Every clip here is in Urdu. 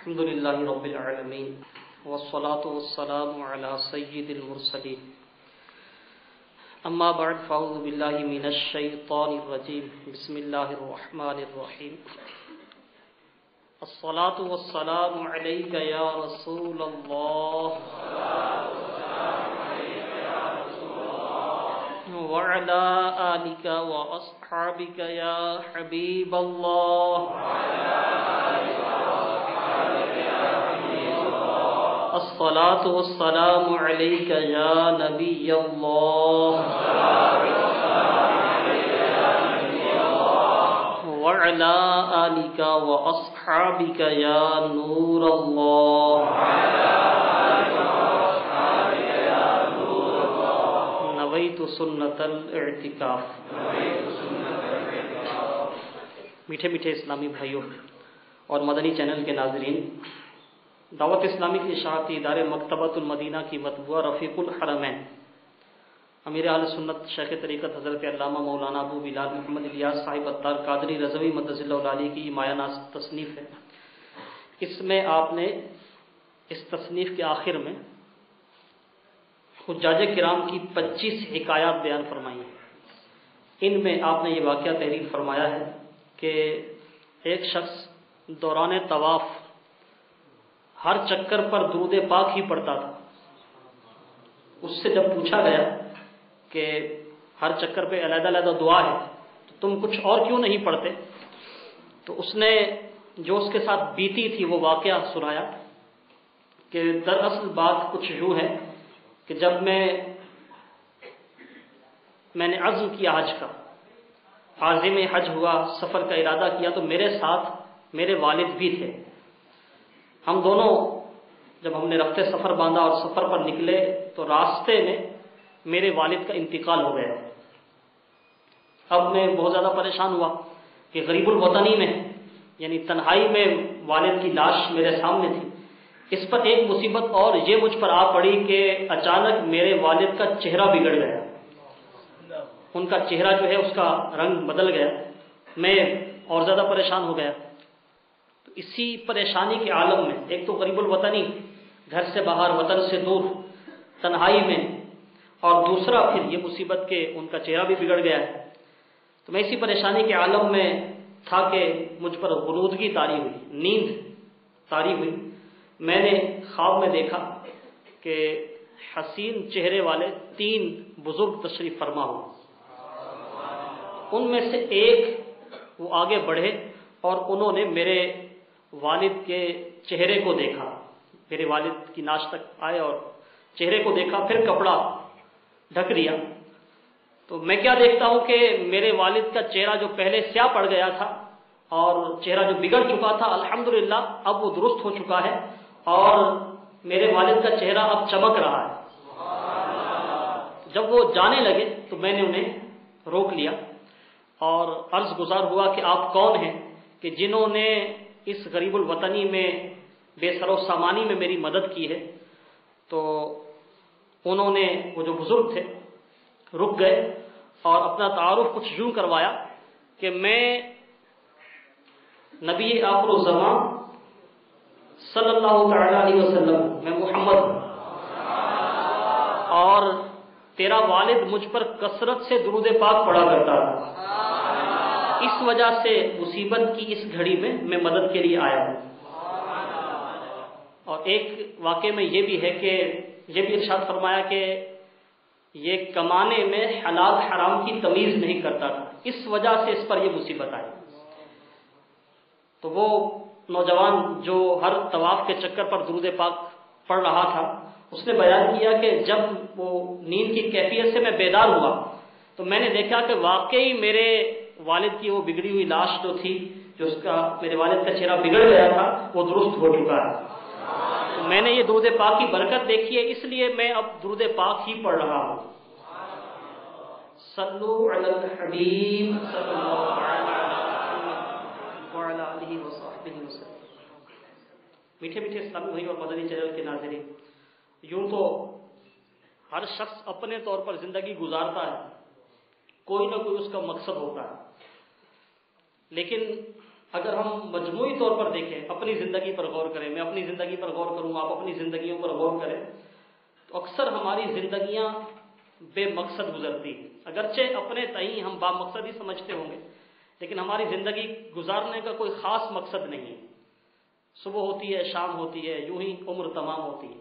الحمد لله رب العالمين والصلاة والسلام على سيد المرسلين أما بعد فأعوذ بالله من الشيطان الرجيم بسم الله الرحمن الرحيم الصلاة والسلام عليك يا رسول الله وعلى آلك وأصحابك يا حبيب الله الصلاة والسلام عليك يا نبي الله وعلى آلك وأصحابك يا نور الله نويت سنة الاعتكاف. میٹھے میٹھے اسلامی بھائیوں اور مدنی چینل کے ناظرین، دعوت اسلامی کی اشاعتی ادارے مکتبۃ المدینہ کی مطبوعہ رفیق الحرمین امیر اہل سنت شیخ طریقت حضرت علامہ مولانا ابو بلال محمد الیاس صاحب عطار قادری رضوی مدظ اللہ علیہ کی مایہ ناز تصنیف ہے. اس میں آپ نے اس تصنیف کے آخر میں حجاج کرام کی 25 حکایات بیان فرمائی ہیں. ان میں آپ نے یہ واقعہ تحریر فرمایا ہے کہ ایک شخص دوران طواف ہر چکر پر درود پاک ہی پڑھتا تھا. اس سے جب پوچھا گیا کہ ہر چکر پہ علیحدہ علیحدہ دعا ہے تو تم کچھ اور کیوں نہیں پڑھتے، تو اس نے جو اس کے ساتھ بیتی تھی وہ واقعہ سنایا کہ دراصل بات کچھ یوں ہے کہ جب میں نے عزم کیا حج کا، عازم حج ہوا، سفر کا ارادہ کیا، تو میرے ساتھ میرے والد بھی تھے. ہم دونوں جب ہم نے رفتے سفر باندھا اور سفر پر نکلے تو راستے میں میرے والد کا انتقال ہو گیا. اب میں بہت زیادہ پریشان ہوا کہ غریب الوطنی میں یعنی تنہائی میں والد کی لاش میرے سامنے تھی. اس پر ایک مصیبت اور یہ مجھ پر آ پڑی کہ اچانک میرے والد کا چہرہ بگڑ گیا. ان کا چہرہ جو ہے اس کا رنگ بدل گیا. میں اور زیادہ پریشان ہو گیا. اسی پریشانی کے عالم میں ایک تو غریب الوطنی، گھر سے باہر، وطن سے دور، تنہائی میں، اور دوسرا پھر یہ مصیبت کہ ان کا چہرہ بھی بگڑ گیا ہے. تو میں اسی پریشانی کے عالم میں تھا کہ مجھ پر غنودگی طاری ہوئی، نیند طاری ہوئی. میں نے خواب میں دیکھا کہ حسین چہرے والے 3 بزرگ تشریف فرما ہو. ان میں سے ایک وہ آگے بڑھے اور انہوں نے میرے والد کے چہرے کو دیکھا. میرے والد کی ناش تک آئے اور چہرے کو دیکھا، پھر کپڑا ڈھک دیا. تو میں کیا دیکھتا ہوں کہ میرے والد کا چہرہ جو پہلے سیاہ پڑ گیا تھا اور چہرہ جو بگڑ چکا تھا، الحمدللہ اب وہ درست ہو چکا ہے اور میرے والد کا چہرہ اب چمک رہا ہے. جب وہ جانے لگے تو میں نے انہیں روک لیا اور عرض گزار ہوا کہ آپ کون ہیں کہ جنہوں نے اس غریب الوطنی میں بے سر و سامانی میں میری مدد کی ہے. تو انہوں نے، وہ جو بزرگ تھے، رک گئے اور اپنا تعارف کچھ یوں کروایا کہ میں نبی آخر الزمان صلی اللہ تعالی علیہ وسلم، میں محمد ہوں، اور تیرا والد مجھ پر کثرت سے درود پاک پڑھا کرتا تھا، اس وجہ سے مصیبت کی اس گھڑی میں مدد کے لیے آیا ہوں. اور ایک واقعے میں یہ بھی ہے کہ یہ بھی ارشاد فرمایا کہ یہ کمانے میں حلال حرام کی تمیز نہیں کرتا تھا، اس وجہ سے اس پر یہ مصیبت آئی. تو وہ نوجوان جو ہر طواف کے چکر پر درود پاک پڑھ رہا تھا، اس نے بیان کیا کہ جب وہ نیند کی کیفیت سے میں بیدار ہوا تو میں نے دیکھا کہ واقعی میرے والد کی وہ بگڑی ہوئی لاش جو تھی، جو اس کا میرے والد کا چہرہ بگڑ گیا تھا، وہ درست ہو چکا ہے. تو میں نے یہ درود پاک کی برکت دیکھی ہے، اس لیے میں اب درود پاک ہی پڑھ رہا ہوں. صلو علی الحبیب صلی اللہ علیہ وعلی آلہ وصحبہ وسلم. میٹھے میٹھے اسلامی بھائی اور مدنی چینل کے ناظرین، یوں تو ہر شخص اپنے طور پر زندگی گزارتا ہے، کوئی نہ کوئی اس کا مقصد ہوتا ہے، لیکن اگر ہم مجموعی طور پر دیکھیں، اپنی زندگی پر غور کریں، میں اپنی زندگی پر غور کروں، آپ اپنی زندگیوں پر غور کریں، تو اکثر ہماری زندگیاں بے مقصد گزرتی ہیں۔ اگرچہ اپنے تئیں ہم با مقصد ہی سمجھتے ہوں گے، لیکن ہماری زندگی گزارنے کا کوئی خاص مقصد نہیں ہے۔ صبح ہوتی ہے، شام ہوتی ہے، یوں ہی عمر تمام ہوتی ہے۔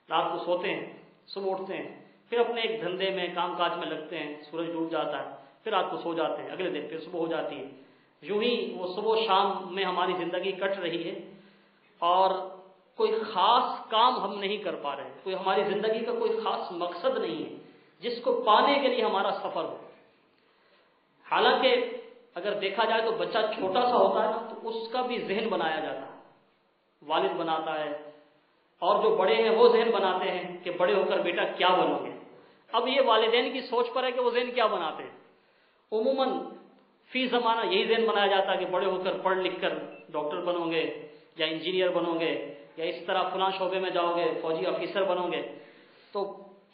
رات کو سوتے ہیں، صبح اٹھتے ہیں، پھر اپنے ایک دھندے میں، کام کاج میں لگتے ہیں، سورج ڈوب جاتا ہے، پھر رات کو سو جاتے ہیں، اگلے دن پھر صبح ہو جاتی ہے۔ یوں ہی وہ صبح و شام میں ہماری زندگی کٹ رہی ہے، اور کوئی خاص کام ہم نہیں کر پا رہے، کوئی ہماری زندگی کا کوئی خاص مقصد نہیں ہے جس کو پانے کے لیے ہمارا سفر ہو۔ حالانکہ اگر دیکھا جائے تو بچہ چھوٹا سا ہوتا ہے نا، تو اس کا بھی ذہن بنایا جاتا ہے، والد بناتا ہے، اور جو بڑے ہیں وہ ذہن بناتے ہیں کہ بڑے ہو کر بیٹا کیا بنو گے۔ اب یہ والدین کی سوچ پر ہے کہ وہ ذہن کیا بناتے ہیں۔ عموماً فی زمانہ یہی ذہن بنایا جاتا ہے کہ بڑے ہو کر پڑھ لکھ کر ڈاکٹر بنو گے، یا انجینئر بنو گے، یا اس طرح فلاں شعبے میں جاؤ گے، فوجی آفیسر بنو گے۔ تو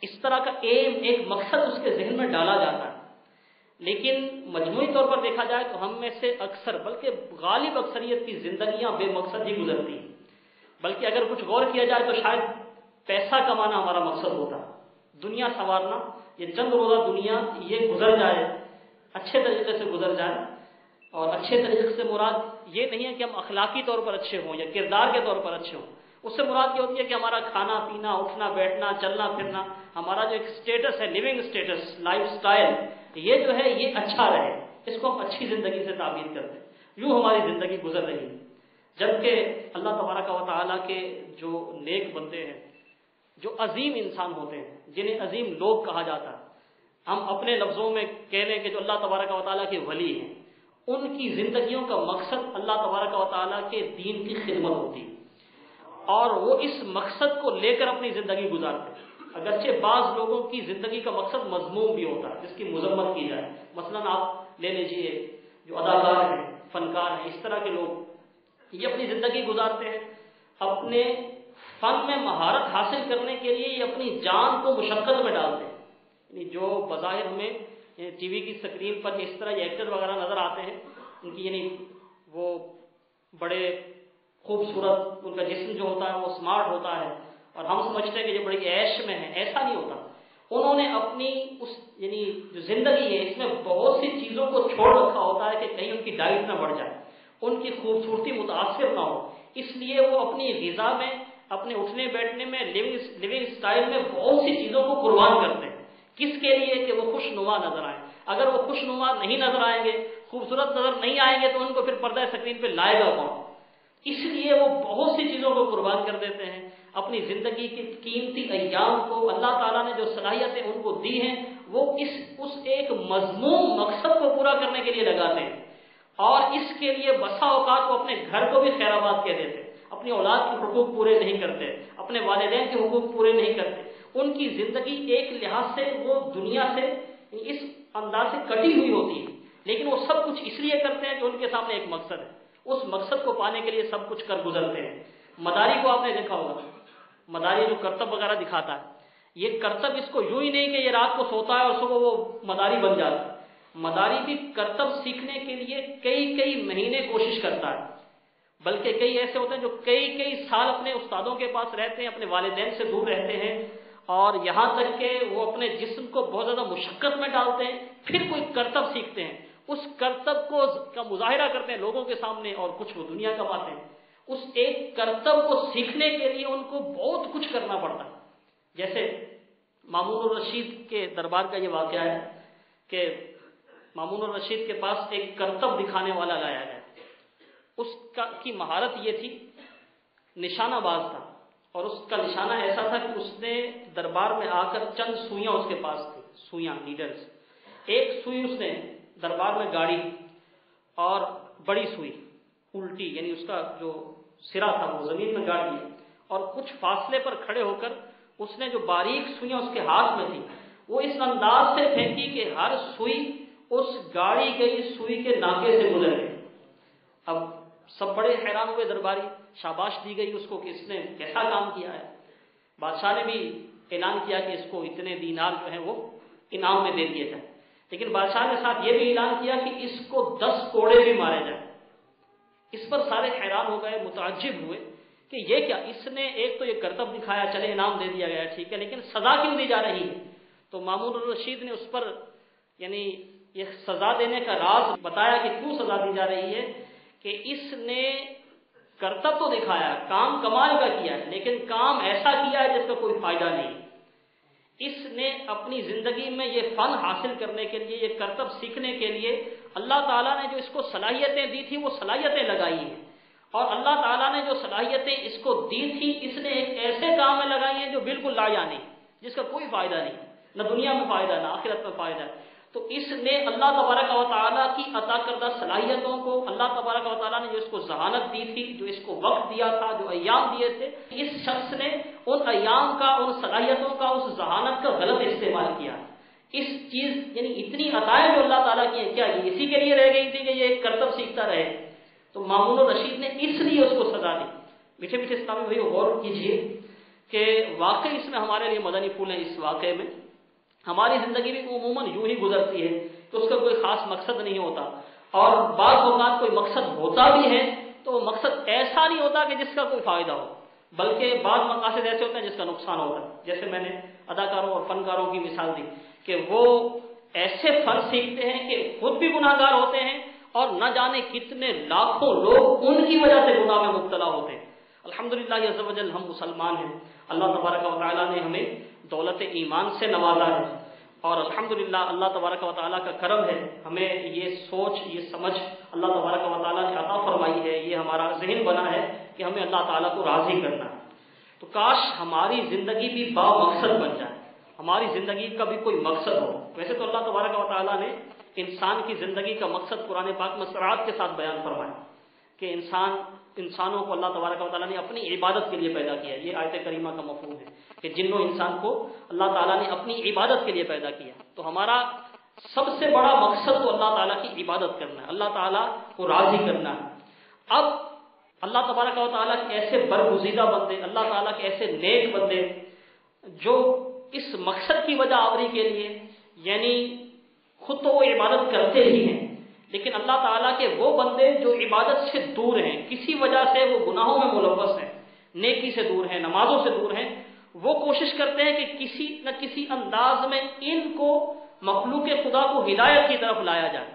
اس طرح کا ایک مقصد اس کے ذہن میں ڈالا جاتا ہے۔ لیکن مجموعی طور پر دیکھا جائے تو ہم میں سے اکثر، بلکہ غالب اکثریت کی زندگیاں بے مقصد ہی گزرتی ہیں۔ بلکہ اگر کچھ غور کیا جائے تو شاید پیسہ کمانا ہمارا مقصد ہوتا ہے، دنیا سنوارنا، یہ چند روزہ دنیا یہ گزر جائے، اچھے طریقے سے گزر جائے۔ اور اچھے طریقے سے مراد یہ نہیں ہے کہ ہم اخلاقی طور پر اچھے ہوں یا کردار کے طور پر اچھے ہوں، اس سے مراد یہ ہوتی ہے کہ ہمارا کھانا پینا، اٹھنا بیٹھنا، چلنا پھرنا، ہمارا جو ایک سٹیٹس ہے، لیونگ سٹیٹس، لائف سٹائل، یہ جو ہے یہ اچھا رہے، اس کو ہم اچھی زندگی سے تعبیر کرتے ہیں۔ یوں ہماری زندگی گزر رہی ہے، جبکہ اللہ تبارک و تعالیٰ کے جو نیک بندے ہیں، جو عظیم انسان ہوتے ہیں، جنہیں عظیم لوگ کہا جاتا ہے، ہم اپنے لفظوں میں کہہ لیں کہ جو اللہ تبارک و تعالیٰ کے ولی ہیں، ان کی زندگیوں کا مقصد اللہ تبارک و تعالیٰ کے دین کی خدمت ہوتی ہے، اور وہ اس مقصد کو لے کر اپنی زندگی گزارتے ہیں۔ اگرچہ بعض لوگوں کی زندگی کا مقصد مذموم بھی ہوتا ہے، جس کی مذمت کی جائے، مثلا آپ لے لیجئے جو اداکار ہیں، فنکار ہیں، اس طرح کے لوگ یہ اپنی زندگی گزارتے ہیں اپنے فن میں مہارت حاصل کرنے کے لیے، یہ اپنی جان کو مشقت میں ڈالتے ہیں۔ یعنی جو بظاہر ہمیں ٹی وی کی اسکرین پر اس طرح یہ ایکٹر وغیرہ نظر آتے ہیں، ان کی یعنی وہ بڑے خوبصورت، ان کا جسم جو ہوتا ہے وہ اسمارٹ ہوتا ہے، اور ہم سمجھتے ہیں کہ یہ بڑی عیش میں ہے، ایسا نہیں ہوتا۔ انہوں نے اپنی اس یعنی جو زندگی ہے اس میں بہت سی چیزوں کو چھوڑ رکھا ہوتا ہے کہ کہیں ان کی ڈائٹ نہ بڑھ جائے، ان کی خوبصورتی متاثر نہ ہو، اس لیے وہ اپنی غذا میں، اپنے اٹھنے بیٹھنے میں، لیونگ سٹائل میں بہت سی چیزوں کو قربان کرتے ہیں۔ کس کے لیے؟ کہ وہ خوش نما نظر آئیں۔ اگر وہ خوش نما نہیں نظر آئیں گے، خوبصورت نظر نہیں آئیں گے، تو ان کو پھر پردہ اسکرین پہ لائے گا کون؟ اس لیے وہ بہت سی چیزوں کو قربان کر دیتے ہیں، اپنی زندگی کی قیمتی ایام کو، اللہ تعالیٰ نے جو صلاحیتیں ان کو دی ہیں وہ اس ایک مذموم مقصد کو پورا کرنے کے لیے لگاتے ہیں، اور اس کے لیے بسا اوقات وہ اپنے گھر کو بھی خیر آباد کہہ دیتے ہیں، اپنی اولاد کے حقوق پورے نہیں کرتے، اپنے والدین کے حقوق پورے نہیں کرتے۔ ان کی زندگی ایک لحاظ سے وہ دنیا سے اس انداز سے کٹی ہوئی ہوتی ہے، لیکن وہ سب کچھ اس لیے کرتے ہیں کہ ان کے سامنے ایک مقصد ہے، اس مقصد کو پانے کے لیے سب کچھ کر گزرتے ہیں۔ مداری کو آپ نے دیکھا ہوگا، مداری جو کرتب وغیرہ دکھاتا ہے، یہ کرتب اس کو یوں ہی نہیں کہ یہ رات کو سوتا ہے اور صبح وہ مداری بن جاتا ہے۔ مداری بھی کرتب سیکھنے کے لیے کئی مہینے کوشش کرتا ہے، بلکہ کئی ایسے ہوتے ہیں جو کئی سال اپنے استادوں کے پاس رہتے ہیں، اپنے والدین سے دور رہتے ہیں، اور یہاں تک کہ وہ اپنے جسم کو بہت زیادہ مشقت میں ڈالتے ہیں، پھر کوئی کرتب سیکھتے ہیں، اس کرتب کا مظاہرہ کرتے ہیں لوگوں کے سامنے، اور کچھ وہ دنیا کماتے ہیں۔ اس ایک کرتب کو سیکھنے کے لیے ان کو بہت کچھ کرنا پڑتا ہے۔ جیسے مامون الرشید کے دربار کا یہ واقعہ ہے کہ مامون الرشید کے پاس ایک کرتب دکھانے والا لایا گیا، اس کی مہارت یہ تھی، نشانہ باز تھا، اور اس کا نشانہ ایسا تھا کہ اس نے دربار میں آ کر چند سوئیاں اس کے پاس تھی، سوئیاں نیڈلز، ایک سوئی اس نے دربار میں گاڑی، اور بڑی سوئی الٹی، یعنی اس کا جو سرا تھا وہ زمین میں گاڑ دیا، اور کچھ فاصلے پر کھڑے ہو کر اس نے جو باریک سوئیاں اس کے ہاتھ میں تھی وہ اس انداز سے پھینکی کہ ہر سوئی اس گاڑی گئی سوئی کے ناکے سے گزر گئی۔ اب سب بڑے حیران ہوئے، درباری، شاباش دی گئی اس کو کہ اس نے کیسا کام کیا ہے۔ بادشاہ نے بھی اعلان کیا کہ اس کو اتنے دینار جو ہیں وہ انعام میں دے دیے جائیں، لیکن بادشاہ نے ساتھ یہ بھی اعلان کیا کہ اس کو 10 کوڑے بھی مارے جائیں۔ اس پر سارے حیران ہو گئے، متعجب ہوئے کہ یہ کیا، اس نے ایک تو یہ کرتب دکھایا، چلے انعام دے دیا گیا ٹھیک ہے، لیکن سزا کیوں دی جا رہی ہے؟ تو مامون الرشید نے اس پر یعنی یہ سزا دینے کا راز بتایا کہ کیوں سزا دی جا رہی ہے، کہ اس نے کرتب تو دکھایا، کام کمال کا کیا ہے، لیکن کام ایسا کیا ہے جس کا کوئی فائدہ نہیں۔ اس نے اپنی زندگی میں یہ فن حاصل کرنے کے لیے، یہ کرتب سیکھنے کے لیے اللہ تعالیٰ نے جو اس کو صلاحیتیں دی تھی وہ صلاحیتیں لگائی ہیں، اور اللہ تعالیٰ نے جو صلاحیتیں اس کو دی تھی اس نے ایک ایسے کام میں لگائی ہیں جو بالکل لا یعنی، جس کا کوئی فائدہ نہیں، نہ دنیا میں فائدہ نہ آخرت میں فائدہ ہے۔ تو اس نے اللہ تبارک و تعالیٰ کی عطا کردہ صلاحیتوں کو، اللہ تبارک و تعالیٰ نے جو اس کو ذہانت دی تھی، جو اس کو وقت دیا تھا، جو ایام دیے تھے، اس شخص نے ان ایام کا، ان صلاحیتوں کا، اس ذہانت کا غلط استعمال کیا۔ اس چیز یعنی اتنی عطائیں جو اللہ تعالیٰ کی ہیں، کیا یہ اسی کے لیے رہ گئی تھی کہ یہ ایک کرتب سیکھتا رہے؟ تو مامون الرشید نے اس لیے اس کو سزا دی۔ میٹھے میٹھے اسلامی بھائی غور کیجئے کہ واقعی اس میں ہمارے لیے مدنی پھول ہیں۔ اس واقعے میں ہماری زندگی بھی عموماً یوں ہی گزرتی ہے کہ اس کا کوئی خاص مقصد نہیں ہوتا، اور بعض اوقات کوئی مقصد ہوتا بھی ہے تو وہ مقصد ایسا نہیں ہوتا کہ جس کا کوئی فائدہ ہو، بلکہ بعض مقاصد ایسے ہوتے ہیں جس کا نقصان ہوتا ہے۔ جیسے میں نے اداکاروں اور فنکاروں کی مثال دی کہ وہ ایسے فن سیکھتے ہیں کہ خود بھی گناہ گار ہوتے ہیں، اور نہ جانے کتنے لاکھوں لوگ ان کی وجہ سے گناہ میں مبتلا ہوتے ہیں۔ الحمدللہ عز و جل ہم مسلمان ہیں، اللہ تبارک و تعالیٰ نے ہمیں دولت ایمان سے نوازا ہے، اور الحمدللہ اللہ تبارک و تعالیٰ کا کرم ہے، ہمیں یہ سوچ، یہ سمجھ اللہ تبارک و تعالیٰ نے عطا فرمائی ہے، یہ ہمارا ذہن بنا ہے کہ ہمیں اللہ تعالیٰ کو راضی کرنا ہے۔ تو کاش ہماری زندگی بھی با مقصد بن جائے، ہماری زندگی کا بھی کوئی مقصد ہو۔ ویسے تو اللہ تبارک و تعالیٰ نے انسان کی زندگی کا مقصد قرآن پاک میں صراحت کے ساتھ بیان فرمایا کہ انسانوں کو اللہ تبارک و تعالیٰ نے اپنی عبادت کے لیے پیدا کیا۔ یہ آیت کریمہ کا مفہوم ہے کہ جن و انسان کو اللہ تعالیٰ نے اپنی عبادت کے لیے پیدا کیا۔ تو ہمارا سب سے بڑا مقصد تو اللہ تعالیٰ کی عبادت کرنا ہے، اللہ تعالیٰ کو راضی کرنا ہے۔ اب اللہ تبارک و تعالیٰ کے ایسے برگزیدہ بندے، اللہ تعالیٰ کے ایسے نیک بندے جو اس مقصد کی وجہ آوری کے لیے یعنی خود تو وہ عبادت کرتے ہی ہیں، لیکن اللہ تعالیٰ کے وہ بندے جو عبادت سے دور ہیں، کسی وجہ سے وہ گناہوں میں ملوث ہیں، نیکی سے دور ہیں، نمازوں سے دور ہیں، وہ کوشش کرتے ہیں کہ کسی نہ کسی انداز میں ان کو مخلوق خدا کو ہدایت کی طرف لایا جائے،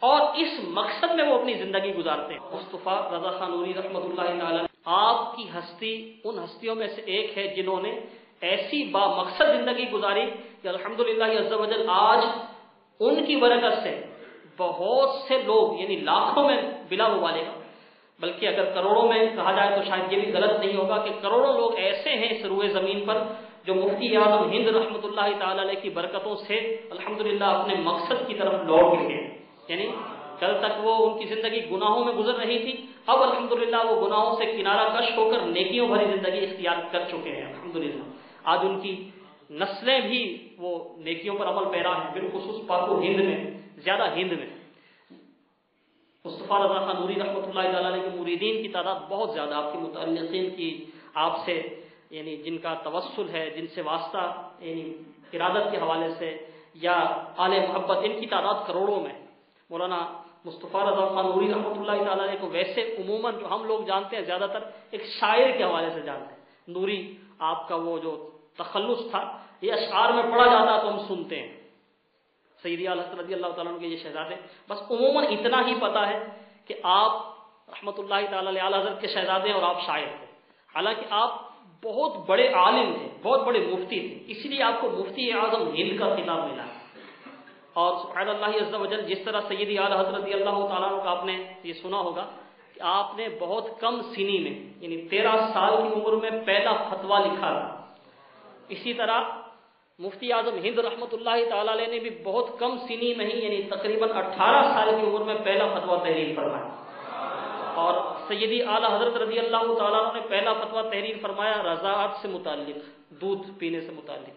اور اس مقصد میں وہ اپنی زندگی گزارتے ہیں۔ مصطفیٰ رضا خان نوری رحمۃ اللہ تعالی، آپ کی ہستی ان ہستیوں میں سے ایک ہے جنہوں نے ایسی با مقصد زندگی گزاری کہ الحمدللہ عز و جل آج ان کی برکت سے بہت سے لوگ، یعنی لاکھوں میں بلا مبالغہ، بلکہ اگر کروڑوں میں کہا جائے تو شاید یہ بھی غلط نہیں ہوگا کہ کروڑوں لوگ ایسے ہیں اس روئے زمین پر جو مفتی اعظم ہند رحمۃ اللہ تعالی علیہ کی برکتوں سے الحمدللہ اپنے مقصد کی طرف لوٹ گئے ہیں۔ یعنی کل تک وہ ان کی زندگی گناہوں میں گزر رہی تھی، اب الحمدللہ وہ گناہوں سے کنارہ کش ہو کر نیکیوں بھری زندگی اختیار کر چکے ہیں الحمدللہ۔ آج ان کی نسلیں بھی وہ نیکیوں پر عمل پیرا ہیں، بالخصوص پاک و ہند میں، زیادہ ہند میں مصطفیٰ رضا خان نوری رحمۃ اللہ تعالی علیہ کے مریدین کی تعداد بہت زیادہ، آپ کے متعلقین کی، آپ سے یعنی جن کا توسل ہے، جن سے واسطہ یعنی ارادت کے حوالے سے یا آل محبت، ان کی تعداد کروڑوں میں۔ مولانا مصطفیٰ رضا خان نوری رحمۃ اللہ تعالی علیہ کو ویسے عموماً جو ہم لوگ جانتے ہیں زیادہ تر ایک شاعر کے حوالے سے جانتے ہیں۔ نوری آپ کا وہ جو تخلص تھا یہ اشعار میں پڑھا جاتا تو ہم سنتے ہیں، سیدی اعلیٰ حضرت رضی اللہ تعالیٰ عنہ کے یہ شہزادے، بس عموماً اتنا ہی پتہ ہے کہ آپ رحمۃ اللہ تعالیٰ علیہ اعلیٰ حضرت کے شہزادے ہیں اور آپ شاعر تھے، حالانکہ آپ بہت بڑے عالم تھے، بہت بڑے مفتی تھے، اس لیے آپ کو مفتی اعظم ہند کا خطاب ملا۔ اور سبحان اللہ عز و جل، جس طرح سیدی اعلیٰ حضرت رضی اللہ تعالیٰ عنہ کا آپ نے یہ سنا ہوگا کہ آپ نے بہت کم سنی میں یعنی 13 سال کی عمر میں پہلا فتویٰ لکھا تھا، اسی طرح مفتی اعظم ہند رحمۃ اللہ تعالیٰ علیہ نے بھی بہت کم سنی میں ہی یعنی تقریباً 18 سال کی عمر میں پہلا فتویٰ تحریر فرمایا، اور سیدی اعلیٰ حضرت رضی اللہ تعالیٰ عنہ نے پہلا فتویٰ تحریر فرمایا رضاعت سے متعلق، دودھ پینے سے متعلق،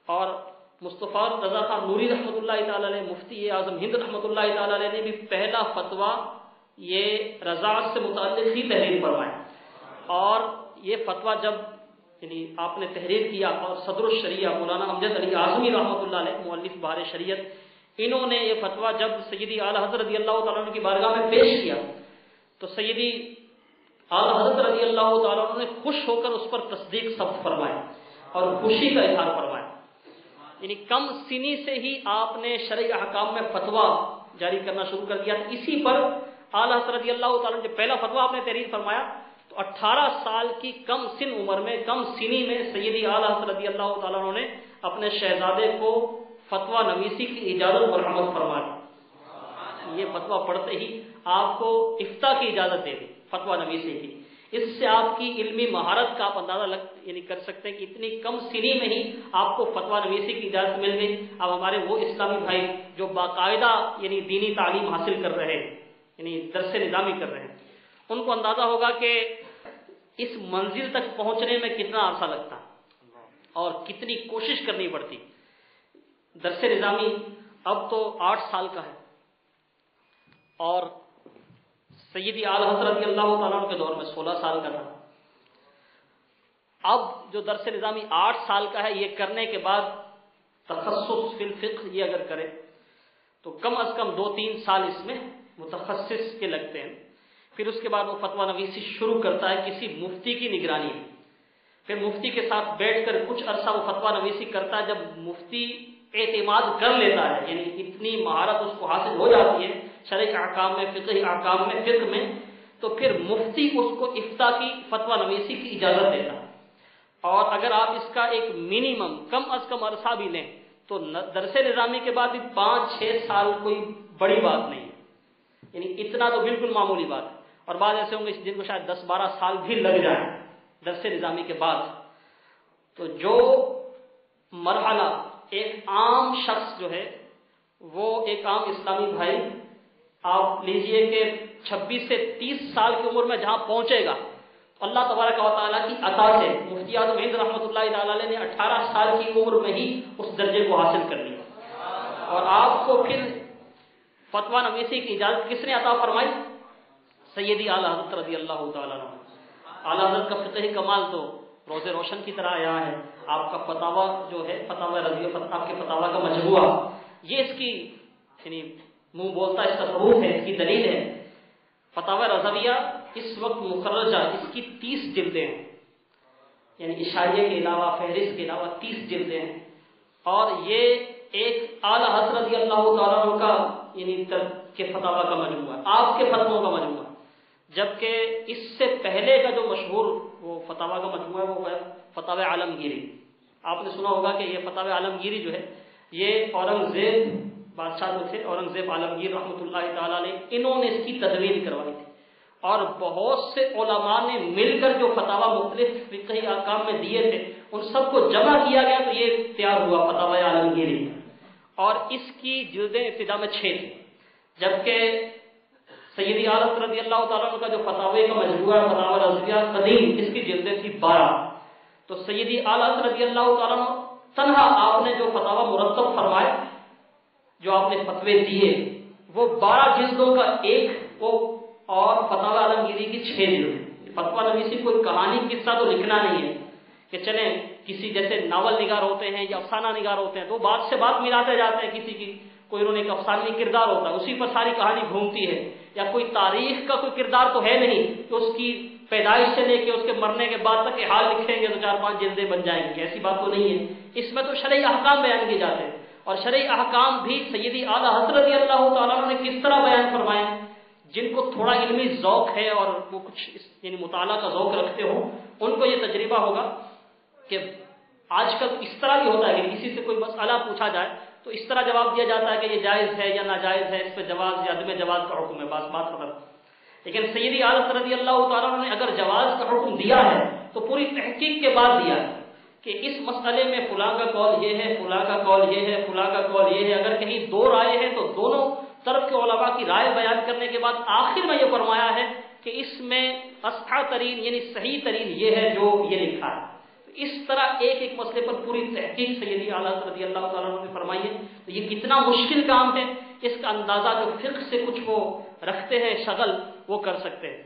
اور مصطفیٰ رضا خان نوری رحمۃ اللہ تعالیٰ علیہ، مفتی اعظم ہند رحمۃ اللہ تعالیٰ علیہ نے بھی پہلا فتویٰ یہ رضاعت سے متعلق ہی تحریر فرمایا، اور یہ فتویٰ جب یعنی آپ نے تحریر کیا اور صدر الشریعہ مولانا امجد علی اعظمی رحمۃ اللہ علیہ مؤلف بہار شریعت، انہوں نے یہ فتویٰ جب سیدی اعلیٰ حضرت رضی اللہ تعالیٰ عنہ کی بارگاہ میں پیش کیا تو سیدی اعلیٰ حضرت رضی اللہ تعالیٰ عنہ نے خوش ہو کر اس پر تصدیق ثبت فرمائی اور خوشی کا اظہار فرمایا. یعنی کم سنی سے ہی آپ نے شرعی احکام میں فتویٰ جاری کرنا شروع کر دیا. اسی پر اعلیٰ حضرت رضی اللہ تعالیٰ نے جب پہلا فتویٰ آپ نے تحریر فرمایا تو 18 سال کی کم سن عمر میں، کم سنی میں سیدی اعلیٰ حضرت رضی اللہ تعالیٰ عنہ نے اپنے شہزادے کو فتویٰ نویسی کی اجازت مرحمت فرما دی. یہ فتویٰ پڑھتے ہی آپ کو افتاء کی اجازت دے دی، فتویٰ نویسی کی. اس سے آپ کی علمی مہارت کا آپ اندازہ یعنی کر سکتے ہیں کہ اتنی کم سنی میں ہی آپ کو فتویٰ نویسی کی اجازت مل گئی. اب ہمارے وہ اسلامی بھائی جو باقاعدہ یعنی دینی تعلیم حاصل کر رہے ہیں، یعنی درس نظامی کر رہے ہیں، ان کو اندازہ ہوگا کہ اس منزل تک پہنچنے میں کتنا عرصہ لگتا اور کتنی کوشش کرنی پڑتی. درس نظامی اب تو 8 سال کا ہے اور سیدی اعلیٰ حضرت رضی اللہ تعالیٰ عنہ کے دور میں 16 سال کا تھا. اب جو درس نظامی 8 سال کا ہے، یہ کرنے کے بعد تخصص فی الفقہ یہ اگر کرے تو کم از کم 2-3 سال اس میں متخصص کے لگتے ہیں. پھر اس کے بعد وہ فتویٰ نویسی شروع کرتا ہے کسی مفتی کی نگرانی میں. پھر مفتی کے ساتھ بیٹھ کر کچھ عرصہ وہ فتویٰ نویسی کرتا ہے. جب مفتی اعتماد کر لیتا ہے، یعنی اتنی مہارت اس کو حاصل ہو جاتی ہے شرعی احکام میں، فقہی احکام میں، فقہ میں، تو پھر مفتی اس کو افتاء کی فتویٰ نویسی کی اجازت دیتا ہے. اور اگر آپ اس کا ایک منیمم کم از کم عرصہ بھی لیں تو درس نظامی کے بعد بھی 5-6 سال کوئی بڑی بات نہیں ہے، یعنی اتنا تو بالکل معمولی بات ہے. اور بعض ایسے ہوں گے جن کو شاید 10-12 سال بھی لگ جائیں درس نظامی کے بعد. تو جو مرحلہ ایک عام شخص جو ہے، وہ ایک عام اسلامی بھائی آپ لیجئے کہ 26 سے 30 سال کی عمر میں جہاں پہنچے گا، اللہ تبارک و تعالیٰ کی عطا سے مفتی اعظم ہند رحمۃ اللہ تعالی علیہ نے 18 سال کی عمر میں ہی اس درجے کو حاصل کر لیا. اور آپ کو پھر فتویٰ نویسی کی اجازت کس نے عطا فرمائی؟ سیدی اعلیٰ حضرت رضی اللہ تعالیٰ عنہ. اعلیٰ حضرت کا فقہی کمال تو روز روشن کی طرح آیا ہے. آپ کا فتاوی جو ہے، فتاوی رضی آپ کے فتاوی کا مجموعہ، یہ اس کی یعنی منہ بولتا اس کا ثبوت ہے، اس کی دلیل ہے. فتاوی رضویہ اس وقت مخرجہ اس کی 30 جلدیں ہیں، یعنی اشاریہ کے علاوہ، فہرست کے علاوہ 30 جلدیں ہیں. اور یہ ایک اعلیٰ حضرت رضی اللہ تعالیٰ عنہ کا یعنی کے فتاوی کا مجموعہ ہے، آپ کے فتووں کا مجموعہ. جبکہ اس سے پہلے کا جو مشہور وہ فتاوی کا مجموعہ ہے وہ ہے فتاوی عالمگیری. آپ نے سنا ہوگا کہ یہ فتاوی عالمگیری جو ہے یہ اورنگزیب بادشاہ جو تھے، اورنگزیب عالمگیر رحمۃ اللہ تعالیٰ علیہ، انہوں نے اس کی تدوین کروائی تھی. اور بہت سے علماء نے مل کر جو فتاوی مختلف فقہی احکام میں دیے تھے ان سب کو جمع کیا گیا تو یہ تیار ہوا فتاوی عالمگیری. اور اس کی جلدیں ابتدا میں 6 تھیں، جبکہ سیدی اعلیٰ رضی اللہ تعالیٰ عنہ کا جو فتاوی کا مجموعہ فتاوی رضویہ قدیم، اس کی جلدیں تھی 12. تو سیدی اعلیٰ رضی اللہ تعالیٰ عنہ تنہا آپ نے جو فتاوی مرتب فرمائے، جو آپ نے فتوے دیے، وہ 12 جلدوں کا ایک وہ، اور فتاوی عالمگیری کی 6 جلد. فتویٰ نویسی کوئی کہانی قصہ تو لکھنا نہیں ہے کہ چلیں کسی جیسے ناول نگار ہوتے ہیں یا افسانہ نگار ہوتے ہیں تو بات سے بات ملاتے جاتے ہیں. کسی کی کوئی انہوں نے ایک افسانوی کردار ہوتا ہے، اسی پر ساری کہانی گھومتی ہے. یا کوئی تاریخ کا کوئی کردار تو ہے نہیں کہ اس کی پیدائش سے لے کے اس کے مرنے کے بعد تک حال لکھیں گے تو 4-5 جلدیں بن جائیں گی. ایسی بات تو نہیں ہے. اس میں تو شرعی احکام بیان کیے جاتے ہیں، اور شرعی احکام بھی سیدی اعلیٰ حضرت رضی اللہ تعالیٰ عنہ نے کس طرح بیان فرمائے. جن کو تھوڑا علمی ذوق ہے اور وہ کچھ یعنی مطالعہ کا ذوق رکھتے ہوں، ان کو یہ تجربہ ہوگا کہ آج کل اس طرح بھی ہوتا ہے کہ کسی سے کوئی مسئلہ پوچھا جائے تو اس طرح جواب دیا جاتا ہے کہ یہ جائز ہے یا ناجائز ہے، اس پہ جواز یا عدم جواز کا حکم ہے، بات ختم. لیکن سیدی اعلیٰ رضی اللہ تعالیٰ عنہ نے اگر جواز کا حکم دیا ہے تو پوری تحقیق کے بعد دیا ہے کہ اس مسئلے میں فلاں کا قول یہ ہے، فلاں کا قول یہ ہے، فلاں کا قول یہ ہے. اگر کہیں 2 رائے ہیں تو دونوں طرف کے علماء کی رائے بیان کرنے کے بعد آخر میں یہ فرمایا ہے کہ اس میں اصح ترین یعنی صحیح ترین یہ ہے جو یہ لکھا ہے. اس طرح ایک ایک مسئلے پر پوری تحقیق سیدی اعلیٰ رضی اللہ تعالیٰ عنہ نے فرمائی ہے. تو یہ کتنا مشکل کام ہے، اس کا اندازہ جو فقہ سے کچھ وہ رکھتے ہیں شغل وہ کر سکتے ہیں.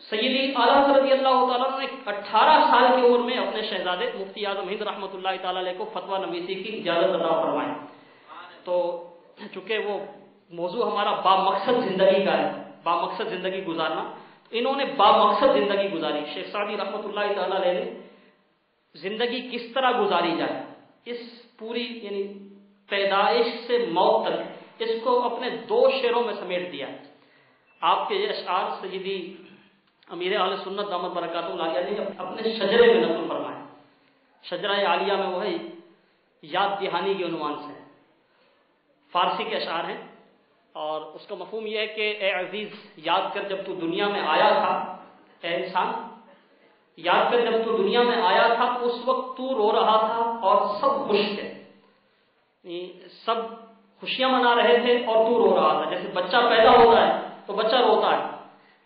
سیدی اعلیٰ رضی اللہ تعالیٰ عنہ نے 18 سال کی عمر میں اپنے شہزادے مفتی اعظم ہند رحمۃ اللہ تعالیٰ علیہ کو فتویٰ نویسی کی اجازت عطا فرمائی. تو چونکہ وہ موضوع ہمارا با مقصد زندگی کا ہے، بامقصد زندگی گزارنا. انہوں نے بامقصد زندگی گزاری. شیخ سعدی رحمۃ اللہ تعالی علیہ نے زندگی کس طرح گزاری جائے اس پوری یعنی پیدائش سے موت تک اس کو اپنے 2 شعروں میں سمیٹ دیا. آپ کے یہ اشعار سیدی امیر اہل سنت دامت برکاتہ العالیہ نے اپنے شجرے میں نقل فرمائے. شجرہ عالیہ میں وہ ہے یاد دہانی کے عنوان سے فارسی کے اشعار ہیں، اور اس کا مفہوم یہ ہے کہ اے عزیز یاد کر جب تو دنیا میں آیا تھا، اے انسان یاد کر جب تو دنیا میں آیا تھا اس وقت تو رو رہا تھا اور سب خوش تھے. سب خوشیاں منا رہے تھے اور تو رو رہا تھا. جیسے بچہ پیدا ہوتا ہے تو بچہ روتا ہے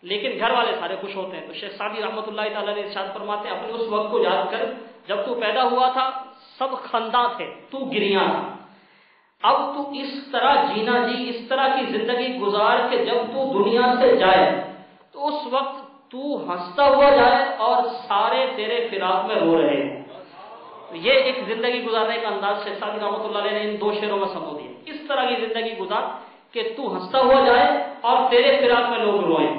لیکن گھر والے سارے خوش ہوتے ہیں. تو شیخ سعدی رحمۃ اللہ تعالی نے ارشاد فرماتے ہیں اپنے اس وقت کو یاد کر جب تو پیدا ہوا تھا سب خنداں تھے تو گریاں تھا. اب تو اس طرح جینا جی اس طرح کی زندگی گزار کے جب تو دنیا سے جائے تو اس وقت تو ہنستا ہوا جائے اور سارے تیرے فراق میں رو رہے ہیں. یہ ایک زندگی گزارنے کا انداز شیخ سعدی رحمۃ اللہ علیہ نے ان 2 شعروں میں سمو دیا. اس طرح کی زندگی گزار کہ تو ہنستا ہوا جائے اور تیرے فراق میں لوگ روئیں.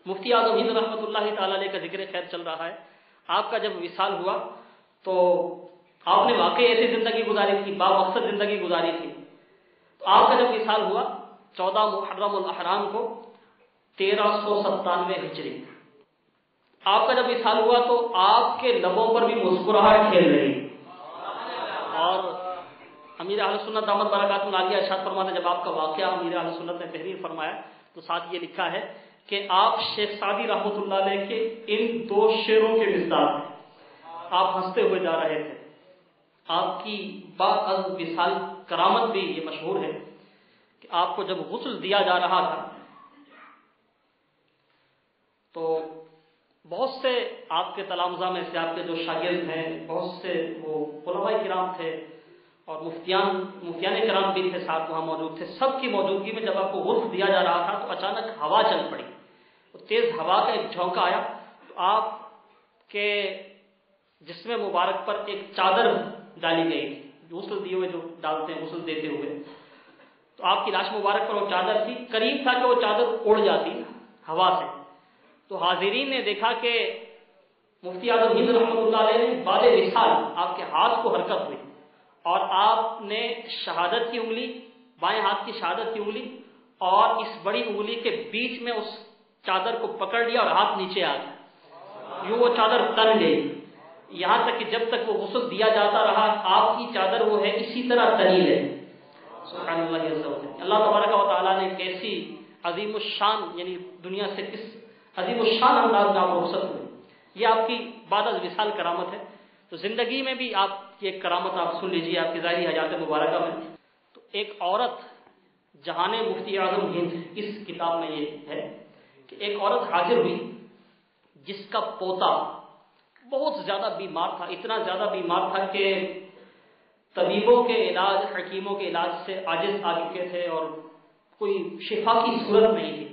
مفتی اعظم ہند رحمۃ اللہ تعالی علیہ کا ذکر خیر چل رہا ہے. آپ کا جب وصال ہوا تو آپ نے واقعی ایسی زندگی گزاری تھی، بامقصد زندگی گزاری تھی. تو آپ کا جب وصال ہوا 14 محرم الاحرام کو 1397 ہجری، آپ کا جب وصال ہوا تو آپ کے لبوں پر بھی مسکراہٹ کھیل رہی. اور امیر اہل سنت دامت برکاتہ العالیہ ارشاد فرماتے جب آپ کا واقعہ امیر اہل سنت نے تحریر فرمایا تو ساتھ یہ لکھا ہے کہ آپ شیخ سعدی رحمۃ اللہ علیہ کے ان 2 شعروں کے مصداق ہیں. آپ ہنستے ہوئے جا رہے تھے. آپ کی بعد از وصال کرامت بھی یہ مشہور ہے کہ آپ کو جب غسل دیا جا رہا تھا تو بہت سے آپ کے تلامذہ میں سے آپ کے جو شاگرد ہیں بہت سے وہ علماء کرام تھے اور مفتیان کرام بھی تھے ساتھ وہاں موجود تھے. سب کی موجودگی میں جب آپ کو غسل دیا جا رہا تھا تو اچانک ہوا چل پڑی. تیز ہوا کا ایک جھونکا آیا تو آپ کے جسم مبارک پر ایک چادر ڈالی گئی تھی، غسل دیے ہوئے جو ڈالتے ہیں غسل دیتے ہوئے. تو آپ کی لاش مبارک پر وہ چادر تھی. قریب تھا کہ وہ چادر اڑ جاتی ہوا سے. تو حاضرین نے دیکھا کہ مفتی اعظم ہند رحمۃ اللہ علیہ نے بعد وصال آپ کے ہاتھ کو حرکت ہوئی اور آپ نے شہادت کی انگلی، بائیں ہاتھ کی شہادت کی انگلی اور اس بڑی انگلی کے بیچ میں اس چادر کو پکڑ لیا اور ہاتھ نیچے آ گیا. یوں وہ چادر تن گئی. یہاں تک کہ جب تک وہ غسل دیا جاتا رہا آپ کی چادر وہ ہے اسی طرح تنی ہے. سبحان اللہ عز و جل. اللہ تبارک و تعالیٰ نے کیسی عظیم الشان یعنی دنیا سے کس عظیم الشان انداز میں آپ رخصت ہوئے. یہ آپ کی بعد از وصال کرامت ہے. تو زندگی میں بھی آپ یہ کرامت آپ سن لیجیے آپ کی ظاہری حیات مبارکہ میں. تو ایک عورت جہان مفتی اعظم ہند اس کتاب میں یہ ہے کہ ایک عورت حاضر ہوئی جس کا پوتا بہت زیادہ بیمار تھا. اتنا زیادہ بیمار تھا کہ طبیبوں کے علاج حکیموں کے علاج سے عاجز آ چکے تھے اور کوئی شفا کی صورت نہیں تھی.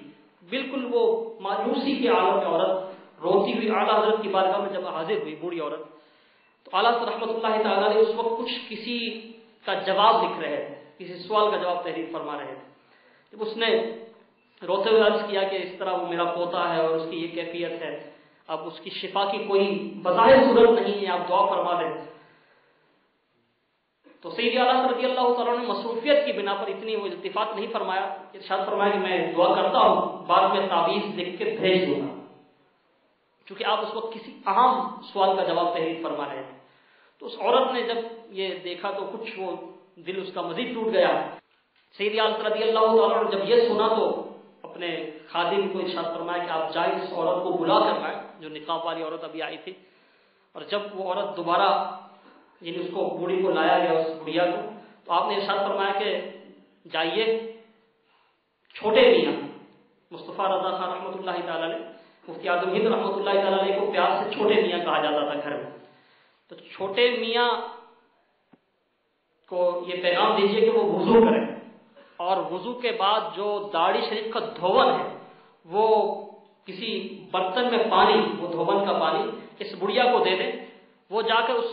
بالکل وہ مایوسی کے عالم میں عورت روتی ہوئی اعلیٰ حضرت کی بارگاہ میں جب حاضر ہوئی بوڑھی عورت تو اعلیٰ رحمۃ اللہ تعالیٰ نے اس وقت کسی کا جواب لکھ رہے تھے، کسی سوال کا جواب تحریر فرما رہے تھے. جب اس نے روتے ہوئے عرض کیا کہ اس طرح وہ میرا پوتا ہے اور اس کی یہ کیفیت ہے، اب اس کی شفا کی کوئی بظاہر صورت نہیں ہے، آپ دعا فرما دیں. تو سید اعلیٰ رضی اللہ تعالیٰ نے مصروفیت کی بنا پر اتنی وہ التفات نہیں فرمایا. ارشاد فرمایا کہ میں دعا کرتا ہوں بعد میں تعویذ لکھ کے بھیج دوں گا، چونکہ آپ اس وقت کسی اہم سوال کا جواب تحریر فرما رہے تھے. تو اس عورت نے جب یہ دیکھا تو کچھ وہ دل اس کا مزید ٹوٹ گیا. سید اعلیٰ رضی اللہ تعالیٰ نے جب یہ سنا تو اپنے خادم کو ارشاد فرمایا کہ آپ جائیں اس عورت کو بلا کر لائیں جو نقاب والی عورت ابھی آئی تھی. اور جب وہ عورت دوبارہ یعنی اس کو بوڑھی کو لایا گیا اس بڑھیا کو تو آپ نے ارشاد فرمایا کہ جائیے چھوٹے میاں مصطفیٰ رضا خان رحمۃ اللہ تعالیٰ نے مفتی اعظم ہند رحمۃ اللہ تعالیٰ علیہ کو پیار سے چھوٹے میاں کہا جاتا تھا گھر میں. تو چھوٹے میاں کو یہ پیغام دیجیے کہ وہ وضو کریں اور وضو کے بعد جو داڑھی شریف کا دھون ہے وہ کسی برتن میں پانی وہ دھون کا پانی اس بڑھیا کو دے دیں. وہ جا کر اس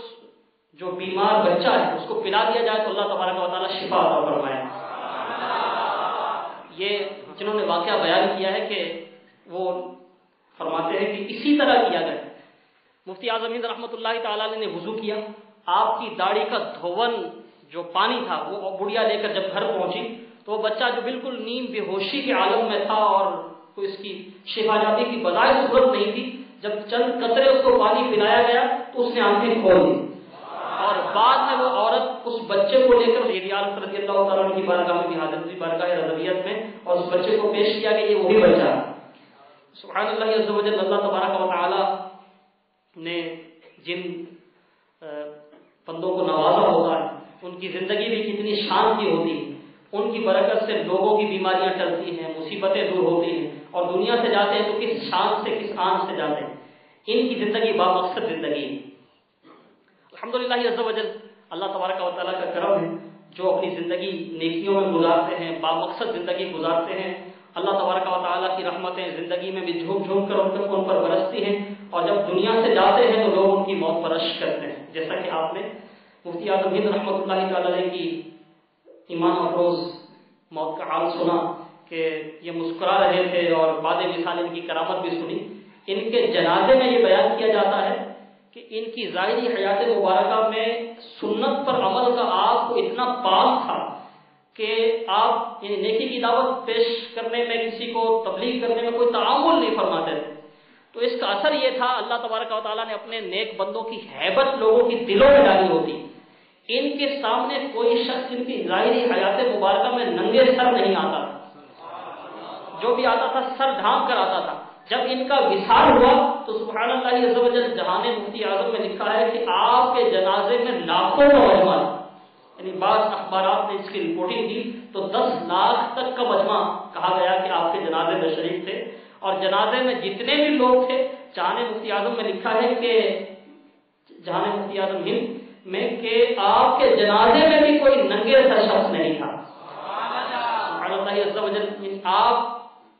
جو بیمار بچہ ہے اس کو پلا دیا جائے تو اللہ تبارک و تعالیٰ شفا عطا فرمائے. یہ جنہوں نے واقعہ بیان کیا ہے کہ وہ فرماتے ہیں کہ اسی طرح کیا گیا. مفتی اعظم ہند رحمۃ اللہ تعالی علیہ نے وضو کیا، آپ کی داڑھی کا دھون جو پانی تھا وہ بڑھیا لے کر جب گھر پہنچی تو وہ بچہ جو بالکل نیم بے ہوشی کے عالم میں تھا اور کوئی اس کی شفا یابی کی بظاہر صورت نہیں تھی، جب چند قطرے اس کو پانی پلایا گیا تو اس نے آنکھیں کھول دی اور بعد میں وہ عورت اس بچے کو لے کر سیدی عالم رضی اللہ تعالیٰ عنہ کی بارگاہ میں بھی حاضر ہوئی، بارگاہ رضویت میں، اور اس بچے کو پیش کیا کہ یہ وہی بچہ ہے. سبحان اللہ عز و جل. اللہ تبارک و تعالی نے جن بندوں کو نوازا ہوتا ہے ان کی زندگی بھی کتنی شان کی ہوتی ہے، ان کی برکت سے لوگوں کی بیماریاں ٹلتی ہیں، مصیبتیں دور ہوتی ہیں، اور دنیا سے جاتے ہیں تو کس شان سے کس آن سے جاتے ہیں. ان کی زندگی بامقصد زندگی ہے. الحمدللہ عز و جل. اللہ تبارک و تعالیٰ کا کرم ہے جو اپنی زندگی نیکیوں میں گزارتے ہیں، بامقصد زندگی گزارتے ہیں. اللہ تبارک و تعالیٰ کی رحمتیں زندگی میں بھی جھوم جھوم کر ان پر برستی ہیں، اور جب دنیا سے جاتے ہیں تو لوگ ان کی موت پرش کرتے ہیں. جیسا کہ آپ نے مفتی اعظم ہند رحمۃ اللہ تعالی علیہ کی ایمان افروز موت کا حال سنا کہ یہ مسکرا رہے تھے اور بعد مثال ان کی کرامت بھی سنی. ان کے جنازے میں یہ بیان کیا جاتا ہے کہ ان کی ظاہری حیات مبارکہ میں سنت پر عمل کا آپ کو اتنا پاک تھا کہ آپ یعنی نیکی کی دعوت پیش کرنے میں، کسی کو تبلیغ کرنے میں کوئی تعامل نہیں فرماتے تھے. تو اس کا اثر یہ تھا اللہ تبارک و تعالیٰ نے اپنے نیک بندوں کی ہیبت لوگوں کی دلوں میں ڈالی ہوتی. ان کے سامنے کوئی شخص ان کی ظاہری حیات مبارکہ میں ننگے سر نہیں آتا تھا، جو بھی آتا تھا سر ڈھانپ کر آتا تھا. جب ان کا وصال ہوا تو سبحان اللہ عز و جل. جہان مفتی اعظم میں لکھا ہے کہ آپ کے جنازے میں لاکھوں کا مجمع، یعنی بعض اخبارات نے اس کی رپورٹنگ دی تو 10 لاکھ تک کا مجمع کہا گیا کہ آپ کے جنازے میں شریک تھے. اور جنازے میں جتنے بھی لوگ تھے، جہان مفتی اعظم میں لکھا ہے کہ جہان مفتی اعظم ہند میں کہ آپ کے جنازے میں بھی کوئی ننگے سر شخص نہیں تھا. سبحان اللہ عز و جل. آپ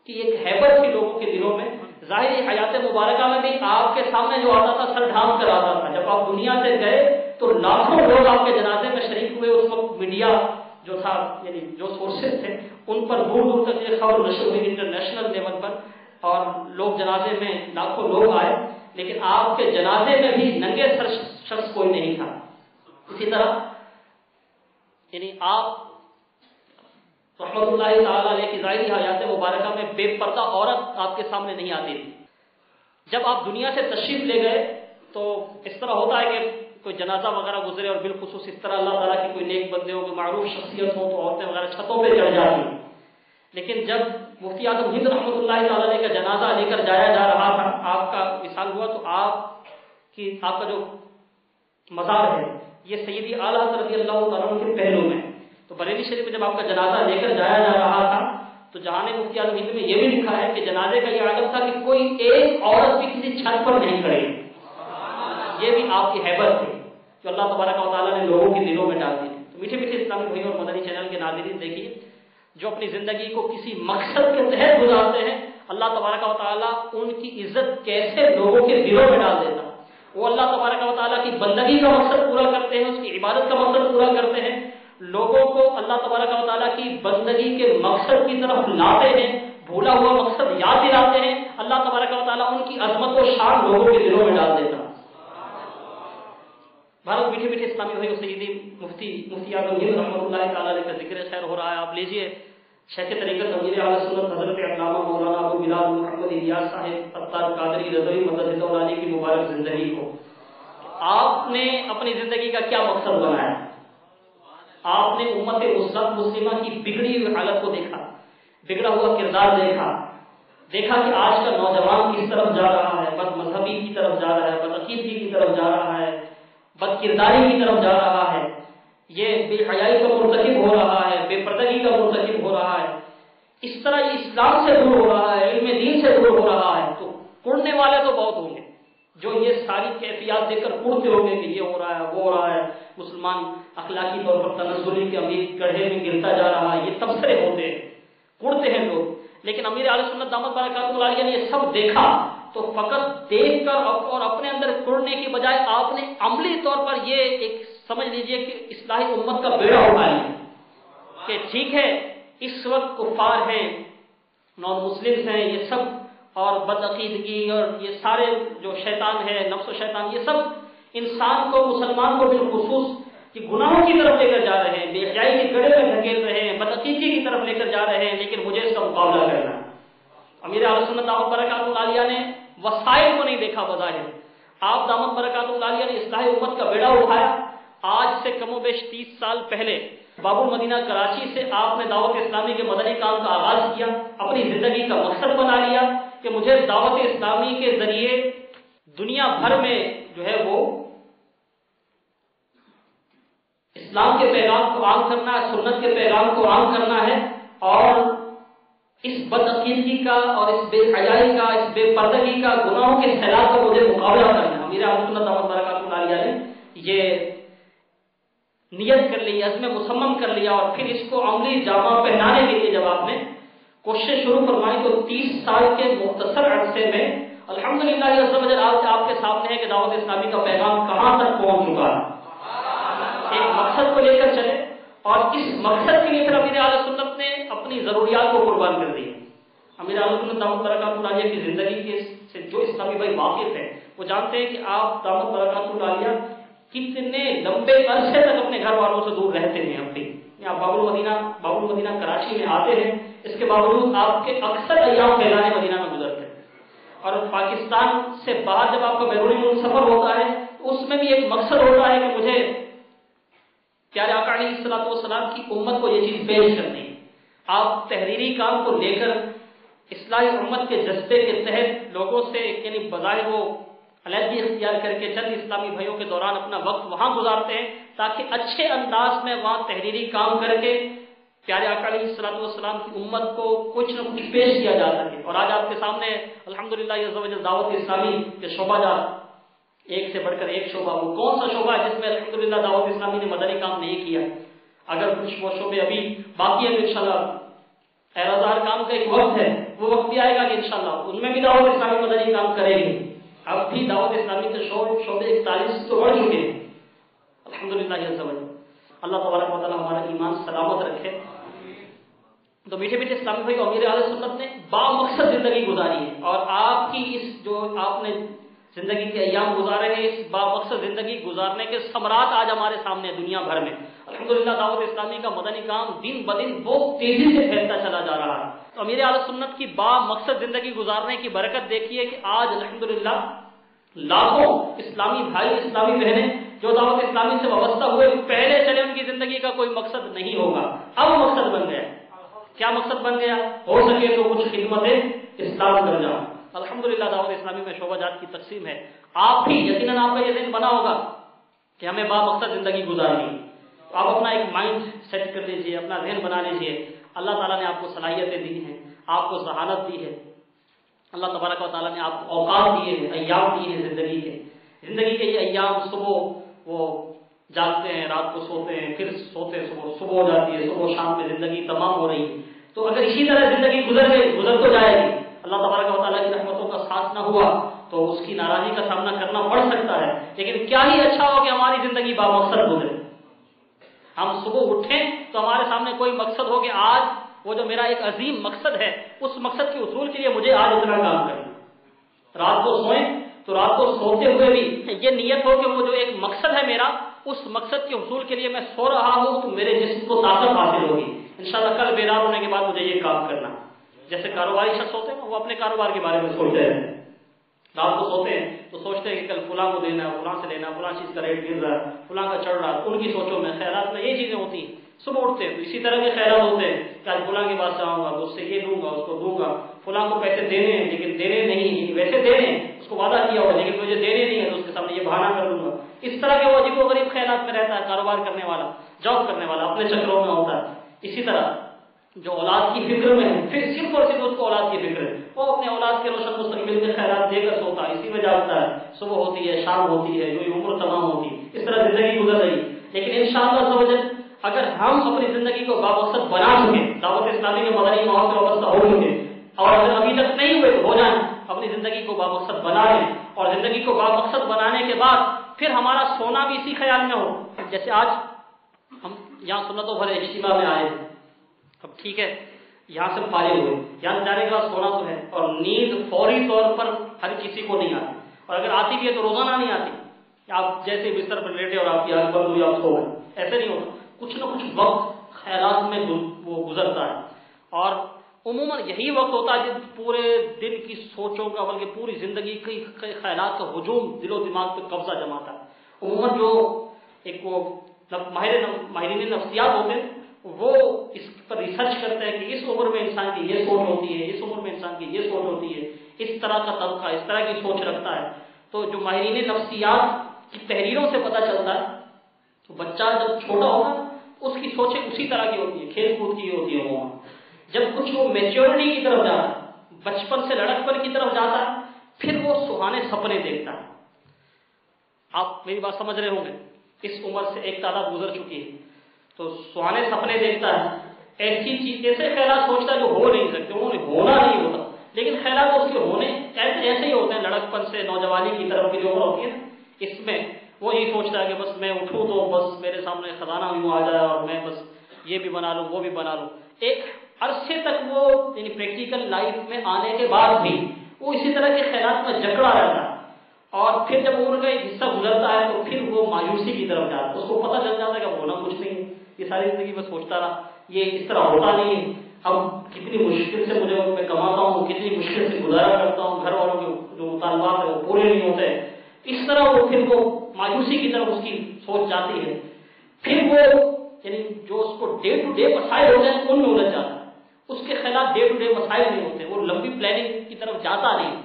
کی ایک ہیبت تھی لوگوں کے دلوں میں. ظاہری حیات مبارکہ میں بھی آپ کے سامنے جو آتا تھا سر ڈھانپ کر آتا تھا. جب آپ دنیا سے گئے تو لاکھوں لوگ آپ کے جنازے میں شریک ہوئے. اس وقت میڈیا جو تھا، یعنی جو سورسز تھے، ان پر دور دور تک یہ خبر نشر ہوئی انٹرنیشنل لیول پر، اور لوگ جنازے میں لاکھوں لوگ آئے، لیکن آپ کے جنازے میں بھی ننگے سر شخص کوئی نہیں تھا. اسی طرح یعنی آپ رحمۃ اللہ تعالی علیہ کی ظاہری حیات مبارکہ میں بے پردہ عورت آپ کے سامنے نہیں آتی تھی. جب آپ دنیا سے تشریف لے گئے تو اس طرح ہوتا ہے کہ کوئی جنازہ وغیرہ گزرے اور بالخصوص اس طرح اللہ تعالیٰ کی کوئی نیک بندے ہو، کوئی معروف شخصیت ہو، تو عورتیں وغیرہ چھتوں پہ چڑھ جاتی ہیں. لیکن جب مفتی اعظم ہند رحمۃ اللہ تعالی علیہ کا جنازہ لے کر جایا جا رہا تھا، آپ کا وصال ہوا، تو آپ کا جو مزار ہے یہ سیدی اعلیٰ رضی اللہ تعالیٰ عنہ کے پہلو میں. تو بریلی شریف میں جب آپ کا جنازہ لے کر جایا جا رہا تھا تو جہان مفتی اعظم ہند میں یہ بھی لکھا ہے کہ جنازے کا یہ عالم تھا کہ کوئی ایک عورت بھی کسی چھت پر نہیں کھڑی. یہ بھی آپ کی ہیبت تھی جو اللہ تبارک و تعالیٰ نے لوگوں کے دلوں میں ڈال دی. تو میٹھے میٹھے اسلامی بھائیوں اور مدنی چینل کے ناظرین، دیکھیے جو اپنی زندگی کو کسی مقصد کے تحت گزارتے ہیں، اللہ تبارک و تعالیٰ ان کی عزت کیسے لوگوں کے دلوں میں ڈال دیتا. وہ اللہ تبارک و تعالیٰ کی بندگی کا مقصد پورا کرتے ہیں، اس کی عبادت کا مقصد پورا کرتے ہیں، لوگوں کو اللہ تبارک و تعالیٰ کی بندگی کے مقصد کی طرف لاتے ہیں، بھولا ہوا مقصد یاد دلاتے ہیں. اللہ تبارک و تعالیٰ ان کی عظمت و شان لوگوں کے دلوں میں ڈال دیتا. بھارت میٹھے میٹھے اسلامی بھائیوں، سیدی مفتی اعظم ہند رحمۃ اللہ تعالی علیہ کا ذکر خیر ہو رہا ہے. آپ لیجئے شیخ طریقت امیر اہل سنت حضرت علامہ مولانا ابو بلال محمد الیاس صاحب عطار قادری رضوی مدد علی کی مبارک زندگی کو. آپ نے اپنی زندگی کا کیا مقصد بنایا؟ آپ نے امت مسلمہ کی بگڑی ہوئی حالت کو دیکھا، بگڑا ہوا کردار دیکھا کہ آج کا نوجوان کس طرف جا رہا ہے، بد مذہبی کی طرف جا رہا ہے، بد عقیدگی کی طرف جا رہا ہے، بد کرداری کی طرف جا رہا ہے، یہ بے حیائی کا مرتکب ہو رہا ہے، بے پردگی کا مرتکب ہو رہا ہے، اس طرح یہ اسلام سے دور ہو رہا ہے، علم دین سے دور ہو رہا ہے. تو کڑنے والے تو بہت ہوں گے جو یہ ساری کیفیات دیکھ کر کڑتے ہوں گے کہ یہ ہو رہا ہے، وہ ہو رہا ہے، مسلمان اخلاقی طور پر تنزلی کے امیر گڑھے میں گرتا جا رہا ہے. یہ تبصرے ہوتے ہیں، کڑتے ہیں لوگ. لیکن امیر اہل سنت دامت برکاتہ العالیہ نے یہ سب دیکھا تو فقط دیکھ کر اور اپنے اندر کڑنے کی بجائے آپ نے عملی طور پر یہ ایک سمجھ لیجئے کہ اصلاحی امت کا بیڑا اٹھا لیا کہ ٹھیک ہے اس وقت کفار ہیں، نان مسلمس ہیں یہ سب، اور بدعقیدگی اور یہ سارے جو شیطان ہے، نفس و شیطان، یہ سب انسان کو، مسلمان کو بالخصوص کہ گناہوں کی طرف لے کر جا رہے ہیں، بے حیائی کے گڑھے میں دھکیل رہے ہیں، بدعقیدگی کی طرف لے کر جا رہے ہیں، لیکن مجھے اس کا مقابلہ کرنا ہے۔ امیر اہل سنت دامت برکاتہ العالیہ نے وسائل کو نہیں دیکھا بظاہر، آپ دامت برکاتہ العالیہ نے اصلاح امت کا بیڑا اٹھایا۔ آج سے کم و بیش 30 سال پہلے باب المدینہ کراچی سے آپ نے دعوت اسلامی کے مدنی کام کا آغاز کیا، اپنی زندگی کا مقصد بنا لیا کہ مجھے دعوت اسلامی کے ذریعے دنیا بھر میں جو ہے وہ اسلام کے پیغام کو عام کرنا ہے، سنت کے پیغام کو عام کرنا ہے، اور اس بدعقیدگی کا اور اس بے حیائی کا، اس بے پردگی کا، گناہوں کے خلاف کا مجھے مقابلہ کرنا ہے۔ امیر اہل سنت دامت برکاتہ العالیہ نے یہ نیت کر لی، عزم مصمم کر لیا، اور پھر اس کو عملی جامہ پہنانے کے لیے جب آپ نے کوشش شروع فرمائی تو 30 سال کے مختصر عرصے میں الحمدللہ یہ سمجھ آج آپ کے سامنے ہے کہ دعوت اسلامی کا پیغام کہاں تک پہنچ چکا ہے۔ ایک مقصد کو لے کر چلے، اور اس مقصد کے لیے پھر امیر اہل سنت نے اپنی ضروریات کو قربان کر دی۔ امیر اہل سنت دامت برکاتہ العالیہ کی زندگی سے جو اسلامی بھائی واقف ہیں وہ جانتے ہیں کہ آپ دامت برکاتہ العالیہ کتنے لمبے عرصے تک اپنے گھر والوں سے دور رہتے ہیں۔ اپنی آپ باب المدینہ کراچی میں آتے ہیں، اس کے باوجود آپ کے اکثر ایام فیضان مدینہ میں گزرتے ہیں، اور پاکستان سے باہر جب آپ کا بیرونی ملک سفر ہوتا ہے تو اس میں بھی ایک مقصد ہوتا ہے کہ مجھے پیارے آقا علیہ الصلوۃ والسلام کی امت کو یہ چیز پیش کرنی ہے۔ آپ تحریری کام کو لے کر اصلاح امت کے جذبے کے تحت لوگوں سے یعنی بظاہر وہ علیحدگی اختیار کر کے چند اسلامی بھائیوں کے دوران اپنا وقت وہاں گزارتے ہیں تاکہ اچھے انداز میں وہاں تحریری کام کر کے پیارے آقا علیہ الصلوۃ والسلام کی امت کو کچھ نہ کچھ پیش کیا جا سکے۔ اور آج آپ کے سامنے الحمدللہ دعوت اسلامی کے شعبہ جات ایک سے بڑھ کر ایک شعبہ، وہ کون سا شعبہ ہے جس میں الحمدللہ دعوت اسلامی نے مدنی کام نہیں کیا؟ اگر کچھ وہ شعبے ابھی باقی ہیں تو انشاءاللہ اعراضار کام کا ایک وقت ہے، وہ وقت بھی آئے گا کہ انشاءاللہ ان میں بھی دعوت اسلامی مدنی کام کرے گی۔ اب بھی دعوت اسلامی کے شعبے 41 سے تو بڑھ چکے ہیں الحمدللہ۔ اللہ تبارک و تعالی ہمارا ایمان سلامت رکھے۔ تو میٹھے میٹھے اسلامی بھائی، امیر اہل سنت نے با مقصد زندگی گزاری ہے، اور آپ کی اس جو آپ نے زندگی کے ایام گزارے ہیں، اس با مقصد زندگی گزارنے کے ثمرات آج ہمارے سامنے دنیا بھر میں الحمدللہ دعوت اسلامی کا مدنی کام دن بدن بہت تیزی سے پھیلتا چلا جا رہا ہے۔ تو امیر اہل سنت کی با مقصد زندگی گزارنے کی برکت دیکھیے کہ آج الحمدللہ لاکھوں اسلامی بھائی، اسلامی بہنیں جو دعوت اسلامی سے وابستہ ہوئے، پہلے چلے ان کی زندگی کا کوئی مقصد نہیں ہوگا، اب مقصد بن گیا۔ کیا مقصد بن گیا؟ ہو سکے تو کچھ خدمت اسلام کر جاؤ۔ الحمدللہ دعوت اسلامی میں شعبہ جات کی تقسیم ہے۔ آپ بھی یقیناً آپ کا یہ ذہن بنا ہوگا کہ ہمیں با مقصد زندگی گزارنی، تو آپ اپنا ایک مائنڈ سیٹ کر لیجئے، اپنا ذہن بنا لیجئے۔ اللہ تعالیٰ نے آپ کو صلاحیتیں دی ہیں، آپ کو ذہانت دی ہے، اللہ تبارک و تعالیٰ نے آپ کو اوقات دیے ہیں، ایام دیے ہیں زندگی کے یہ ایام، صبح وہ جاگتے ہیں، رات کو سوتے ہیں، پھر سوتے ہیں، صبح ہو جاتی ہے، صبح شام میں زندگی تمام ہو رہی ہے۔ تو اگر اسی طرح زندگی گزر تو جائے گی، اللہ تبارک و تعالیٰ کی رحمتوں کا ساتھ نہ ہوا تو اس کی ناراضی کا سامنا کرنا پڑ سکتا ہے۔ لیکن کیا ہی اچھا ہو کہ ہماری زندگی با مقصد گزرے، ہم صبح اٹھیں تو ہمارے سامنے کوئی مقصد ہو کہ آج وہ جو میرا ایک عظیم مقصد ہے، اس مقصد کے حصول کے لیے مجھے آج اتنا کام کرنا۔ رات کو سوئیں تو رات کو سوتے ہوئے بھی یہ نیت ہو کہ وہ جو ایک مقصد ہے میرا، اس مقصد کے حصول کے لیے میں سو رہا ہوں تو میرے جسم کو طاقت حاصل ہوگی، انشاءاللہ کل بیدار ہونے کے بعد مجھے یہ کام کرنا۔ جیسے کاروباری شخص ہوتے ہیں وہ اپنے کاروبار کے بارے میں سوچتے ہیں، رات کو سوتے ہیں تو سوچتے ہیں کہ کل فلاں کو دینا ہے، فلاں سے لینا، فلاں چیز کا ریٹ گر رہا ہے، فلاں کا چڑھ رہا ہے، ان کی سوچوں میں خیالات میں یہ چیزیں ہوتی ہیں۔ صبح اٹھتے ہیں تو اسی طرح کے خیالات ہوتے ہیں کہ آج فلاں کے پاس جاؤں گا تو اس سے یہ دوں گا، اس کو دوں گا، فلاں کو پیسے دینے ہیں لیکن دینے نہیں، ویسے دینے ہیں، اس کو وعدہ کیا ہوا لیکن مجھے دینے نہیں ہے تو اس کے سامنے یہ بہانہ کر دوں گا۔ اس طرح کے وہ عجیب و غریب خیالات میں رہتا ہے کاروبار کرنے والا، جاب کرنے والا، اپنے چکروں میں ہوتا ہے۔ اسی طرح جو اولاد کی فکر میں ہے، پھر صرف اور صرف اس کو اولاد کی فکر ہے، وہ اپنے اولاد کے روشن مستقبل کے خیالات دے کر سوتا ہے، اسی میں جاگتا ہے، صبح ہوتی ہے، شام ہوتی ہے، جو عمر تمام ہوتی ہے، اس طرح زندگی گزر رہی۔ لیکن انشاءاللہ اگر ہم اپنی زندگی کو بامقصد بنا سکیں، دعوت اسلامی کے مدنی ماحول سے وابستہ ہو سکیں، اور اگر ابھی تک نہیں ہوئے تو ہو جائیں، اپنی زندگی کو بامقصد بنا لیں، اور زندگی کو بامقصد بنانے کے بعد پھر ہمارا سونا بھی اسی خیال میں ہو۔ جیسے آج ہم یہاں سنتوں بھرے اجتماع میں آئے، اب ٹھیک ہے یہاں سے فارغ ہوئے، یہاں جانے کے بعد سونا تو ہے، اور نیند فوری طور پر ہر کسی کو نہیں آتی، اور اگر آتی بھی ہے تو روزانہ نہیں آتی، آپ جیسے بستر پر لیٹے اور آپ کی آنکھ بند ہوئی آپ سو گئے، ایسے نہیں ہوتا، کچھ نہ کچھ وقت خیالات میں وہ گزرتا ہے، اور عموماً یہی وقت ہوتا ہے جب پورے دن کی سوچوں کا بلکہ پوری زندگی کے خیالات کا ہجوم دل و دماغ پہ قبضہ جماتا ہے۔ عموماً جو ایک وہ ماہرین نفسیات ہوتے ہیں وہ اس پر ریسرچ کرتے ہیں کہ اس عمر میں انسان کی یہ سوچ ہوتی ہے، اس عمر میں انسان کی یہ سوچ ہوتی ہے، اس طرح کا طبقہ اس طرح کی سوچ رکھتا ہے۔ تو جو ماہرین نفسیات کی تحریروں سے پتہ چلتا ہے تو بچہ جب چھوٹا ہوگا اس کی سوچیں اسی طرح کی ہوتی ہے، کھیل کود کی ہوتی ہے، عموماً جب کچھ وہ میچیورٹی کی طرف جاتا ہے، بچپن سے لڑکپن کی طرف جاتا ہے، پھر وہ سہانے سپنے دیکھتا ہے۔ آپ میری بات سمجھ رہے ہوں گے، اس عمر سے ایک تعداد گزر چکی ہے تو سہانے سپنے دیکھتا ہے، ایسی چیز ایسے خیالات سوچتا ہے جو ہو نہیں سکتے، انہوں نے ہونا نہیں ہوتا، لیکن خیالات اس کے ہونے ایسے ہی ہوتے ہیں، لڑکپن سے نوجوانی کی طرف کی جو عمر ہوتی ہے نا، اس میں وہ یہی سوچتا ہے کہ بس میں اٹھوں تو بس میرے سامنے خزانہ یوں آ جائے اور میں بس یہ بھی بنا لوں وہ بھی بنا لوں۔ ایک عرصے تک وہ یعنی پریکٹیکل لائف میں آنے کے بعد بھی وہ اسی طرح کے خیالات میں جکڑا رہتا ہے، اور پھر جب عمر کا ایک حصہ گزرتا ہے تو پھر وہ مایوسی کی طرف جاتا ہے، اس کو پتہ چل جاتا ہے کہ ہونا کچھ نہیں ہے، یہ ساری زندگی میں سوچتا رہا یہ اس طرح ہوتا نہیں ہے، اب کتنی مشکل سے میں کماتا ہوں، کتنی مشکل سے گزارا کرتا ہوں، گھر والوں کے جو مطالبات ہیں وہ پورے نہیں ہوتے، اس طرح وہ پھر وہ مایوسی کی طرف اس کی سوچ جاتی ہے، پھر وہ یعنی جو اس کو ڈے ٹو ڈے مسائل ہوتے ہیں ان میں الجھ جاتا ہے، اس کے خیالات ڈے ٹو ڈے مسائل نہیں ہوتے، وہ لمبی پلاننگ کی طرف جاتا نہیں،